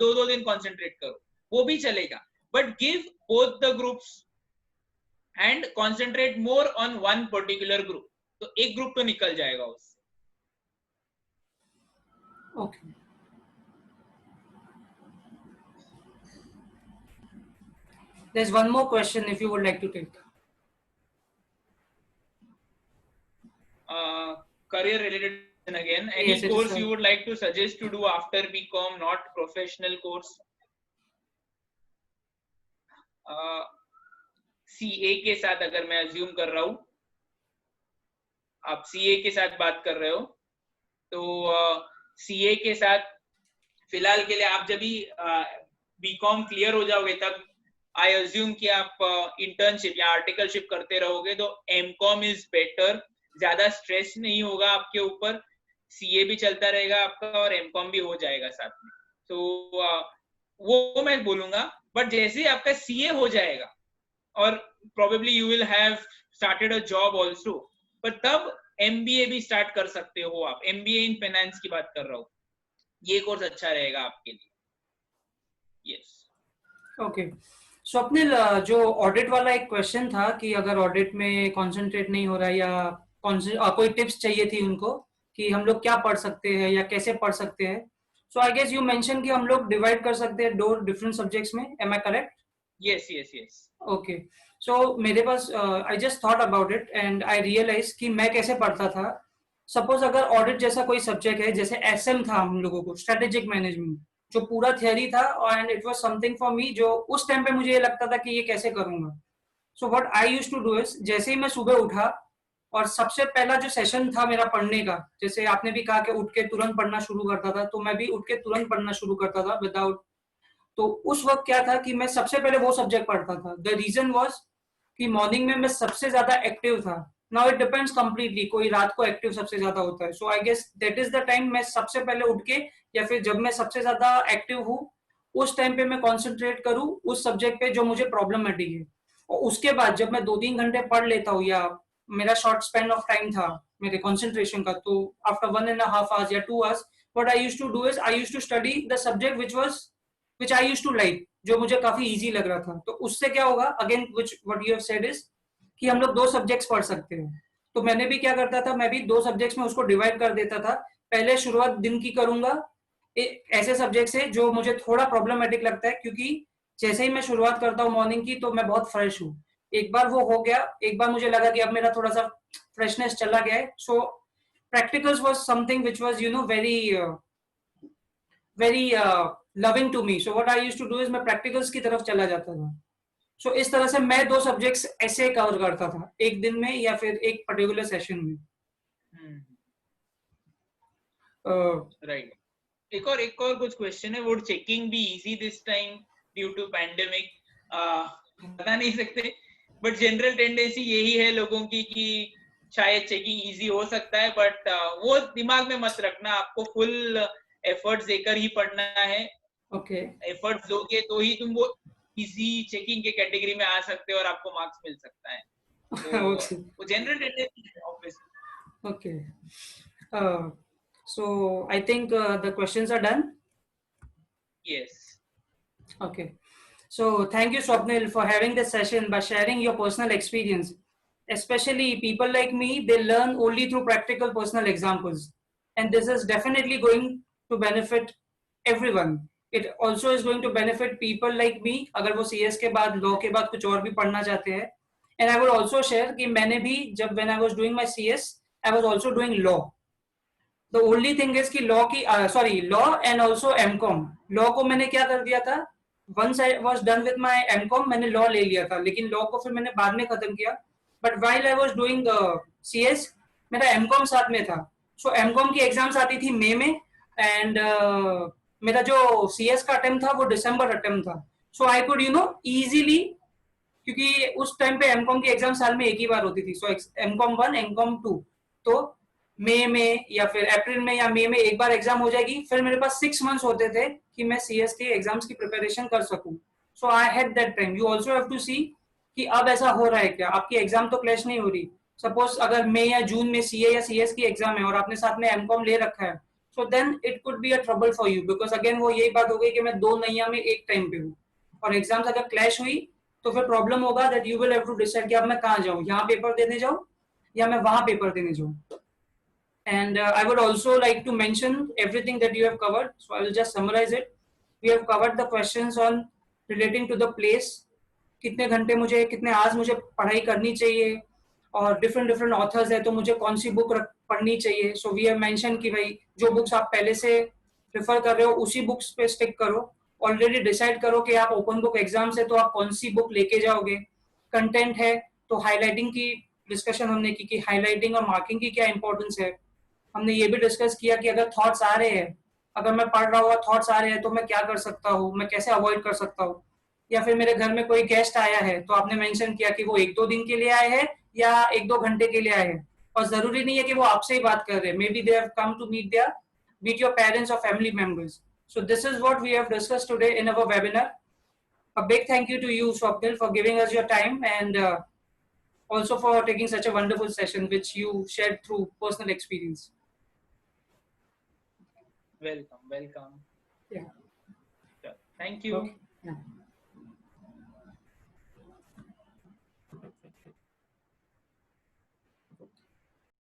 2-2 दिन कंसंट्रेट करो, वो भी चलेगा। But give both the groups and concentrate more on one particular group, तो एक ग्रुप तो निकल जाएगा उससे। Okay. There's one more question if you would like to take. Career related again. Any Yes, it is, course sir. you would like to suggest to do after BCom, not professional course? CA के साथ अगर मैं assume कर रहा हूँ, आप CA के साथ बात कर रहे हो, तो CA के साथ फिलहाल के लिए आप जब भी बीकॉम क्लियर हो जाओगे तब आई अज्यूम कि आप इंटर्नशिप या आर्टिकलशिप करते रहोगे, तो एमकॉम इज बेटर, ज्यादा स्ट्रेस नहीं होगा आपके ऊपर, सीए भी चलता रहेगा आपका और एमकॉम भी हो जाएगा साथ में. तो वो मैं बोलूंगा. बट जैसे ही आपका सीए हो जाएगा और probably you will have started a job also, पर तब एमबीए भी स्टार्ट कर सकते हो आप. एमबीए इन फाइनेंस की बात कर रहा हूँ, ये कोर्स अच्छा रहेगा आपके लिए. यस. ओके. स्वप्निल, जो ऑडिट वाला एक क्वेश्चन था कि अगर ऑडिट में कंसंट्रेट नहीं हो रहा है या कोई टिप्स चाहिए थी उनको कि हम लोग क्या पढ़ सकते हैं या कैसे पढ़ सकते हैं. So I guess you mention कि हम लोग डिवाइड कर सकते हैं 2 डिफरेंट सब्जेक्ट्स में. Am I correct? Yes yes yes. Okay. So मेरे पास I just thought about it and I realise कि मैं कैसे पढ़ता था. सपोज अगर ऑडिट जैसा कोई सब्जेक्ट है, जैसे एसएम था हम लोगों को, स्ट्रेटेजिक मैनेजमेंट, जो पूरा थियरी था and it was something for me, जो उस टाइम पे मुझे ये लगता था कि ये कैसे करूंगा. So what I used to do is, जैसे ही मैं सुबह उठा और सबसे पहला जो सेशन था मेरा पढ़ने का, जैसे आपने भी कहा कि उठ के तुरंत पढ़ना शुरू करता था, तो मैं भी उठ के तुरंत पढ़ना शुरू करता था विदाउट. तो उस वक्त क्या था कि मैं सबसे पहले वो सब्जेक्ट पढ़ता था. द रीजन वाज कि मॉर्निंग में मैं सबसे ज्यादा एक्टिव था. नाउ इट डिपेंड्स कंप्लीटली, कोई रात को एक्टिव सबसे ज्यादा होता है. So I guess that is the time मैं सबसे पहले उठ के, या फिर जब मैं सबसे ज्यादा एक्टिव हूँ उस टाइम पे मैं कॉन्सेंट्रेट करूँ उस सब्जेक्ट पे जो मुझे प्रॉब्लमेटिक है. और उसके बाद जब मैं 2-3 घंटे पढ़ लेता हूँ, या मेरा शॉर्ट स्पेन ऑफ टाइम था मेरे कॉन्सेंट्रेशन का, तो आफ्टर 1.5 आवर्स या 2 hours what I used to do is I used to study the subject which I used to like, जो मुझे काफी इजी लग रहा था. तो उससे क्या होगा, again which what you have said is कि हम लोग 2 सब्जेक्ट्स पढ़ सकते हैं. तो मैंने भी क्या करता था, मैं भी 2 सब्जेक्ट्स में उसको डिवाइड कर देता था. पहले शुरुआत दिन की करूंगा ऐसे सब्जेक्ट से जो मुझे थोड़ा प्रॉब्लमेटिक लगता है, क्योंकि जैसे ही मैं शुरुआत करता हूँ मॉर्निंग की तो मैं बहुत फ्रेश हूँ. एक बार वो हो गया, एक बार मुझे लगा कि अब मेरा थोड़ा सा फ्रेशनेस चला गया है. सो practicals was something which was very loving to me. So what I used to do is मैं practicals की तरफ चला जाता था. So इस तरह से मैं 2 सब्जेक्ट्स ऐसे कवर करता था एक दिन में या फिर एक पर्टिकुलर सेशन में. राइट. एक और कुछ क्वेश्चन है. Would checking be easy this time due to pandemic? बता नहीं सकते, बट जनरल टेंडेंसी यही है लोगों की कि शायद चेकिंग इजी हो सकता है, बट वो दिमाग में मत रखना. आपको फुल एफर्ट्स देकर ही पढ़ना है. ओके. एफर्ट्स दोगे तो ही तुम वो इजी चेकिंग के कैटेगरी में आ सकते हो और आपको मार्क्स मिल सकता है. तो वो जनरल टेंडेंसी है obviously. Okay. So I think the questions are done. Yes. Okay. So thank you, Swapnil, for having this session by sharing your personal experience. Especially people like me, they learn only through practical personal examples. And this is definitely going to benefit everyone. It also is going to benefit people like me, अगर वो CS के बाद law के बाद कुछ और भी पढ़ना चाहते हैं. And I would also share कि मैंने भी जब when I was doing my CS, I was also doing law. The only thing is कि law and also MCOM. Law को मैंने क्या कर दिया था, once I was done with my MCOM मैंने law ले लिया था, लेकिन law को फिर मैंने बाद में खत्म किया. But while I was doing CS, मेरा MCOM साथ में था. So MCOM की एग्जाम्स आती थी मई में, एंड मेरा जो CS का अटेम्प्ट था वो दिसंबर अटेम्प्ट था. So I could easily, क्योंकि उस टाइम पे MCOM की एग्जाम साल में एक ही बार होती थी. सो MCOM 1, MCOM 2, तो मई में या फिर अप्रैल में या मई में एक बार एग्जाम हो जाएगी. फिर मेरे पास 6 मंथ्स होते थे कि मैं CS के एग्जाम्स की प्रिपरेशन कर सकूं. So I had that time. You also have to see कि अब ऐसा हो रहा है क्या, आपकी एग्जाम तो क्लैश नहीं हो रही. सपोज अगर मई या जून में CA या CS की एग्जाम है और आपने साथ में MCOM ले रखा है, so then it could be a trouble for you, because again वो यही बात हो गई कि मैं 2 नैया में एक टाइम पे हूँ, और एग्जाम्स अगर क्लैश हुई तो फिर प्रॉब्लम होगा that you will have to decide कि अब मैं कहाँ जाऊँ, यहाँ पेपर देने जाऊँ या मैं वहां पेपर देने जाऊँ. And I would also like to mention everything that you have covered. So I will just summarize it. We have covered the questions on relating to the place, कितने घंटे मुझे, कितने आवर्स मुझे पढ़ाई करनी चाहिए, और डिफरेंट ऑथर्स है तो मुझे कौन सी बुक पढ़नी चाहिए. सो वी हैव मेंशन कि भाई जो बुक्स आप पहले से प्रेफर कर रहे हो उसी बुक्स पे स्टिक करो. ऑलरेडी डिसाइड करो कि आप ओपन बुक एग्जाम से तो आप कौन सी बुक लेके जाओगे. कंटेंट है तो हाईलाइटिंग की डिस्कशन हमने की कि हाईलाइटिंग और मार्किंग की क्या इंपॉर्टेंस है. हमने ये भी डिस्कस किया कि अगर थॉट्स आ रहे हैं, अगर मैं पढ़ रहा हुआ थॉट्स आ रहे हैं तो मैं क्या कर सकता हूँ, मैं कैसे अवॉइड कर सकता हूँ. या फिर मेरे घर में कोई गेस्ट आया है तो आपने मेंशन किया कि वो 1-2 दिन के लिए आए हैं या 1-2 घंटे के लिए आए हैं. और जरूरी नहीं है कि वो आपसे ही बात कर रहे हैं. May be they have come to meet your parents और family members. So this is what we have discussed today in our webinar. A big thank you to you, Swapnil, for giving us your time, and also for taking such a wonderful session which you shared through personal experience. Welcome. Yeah. Thank you. Okay. Yeah.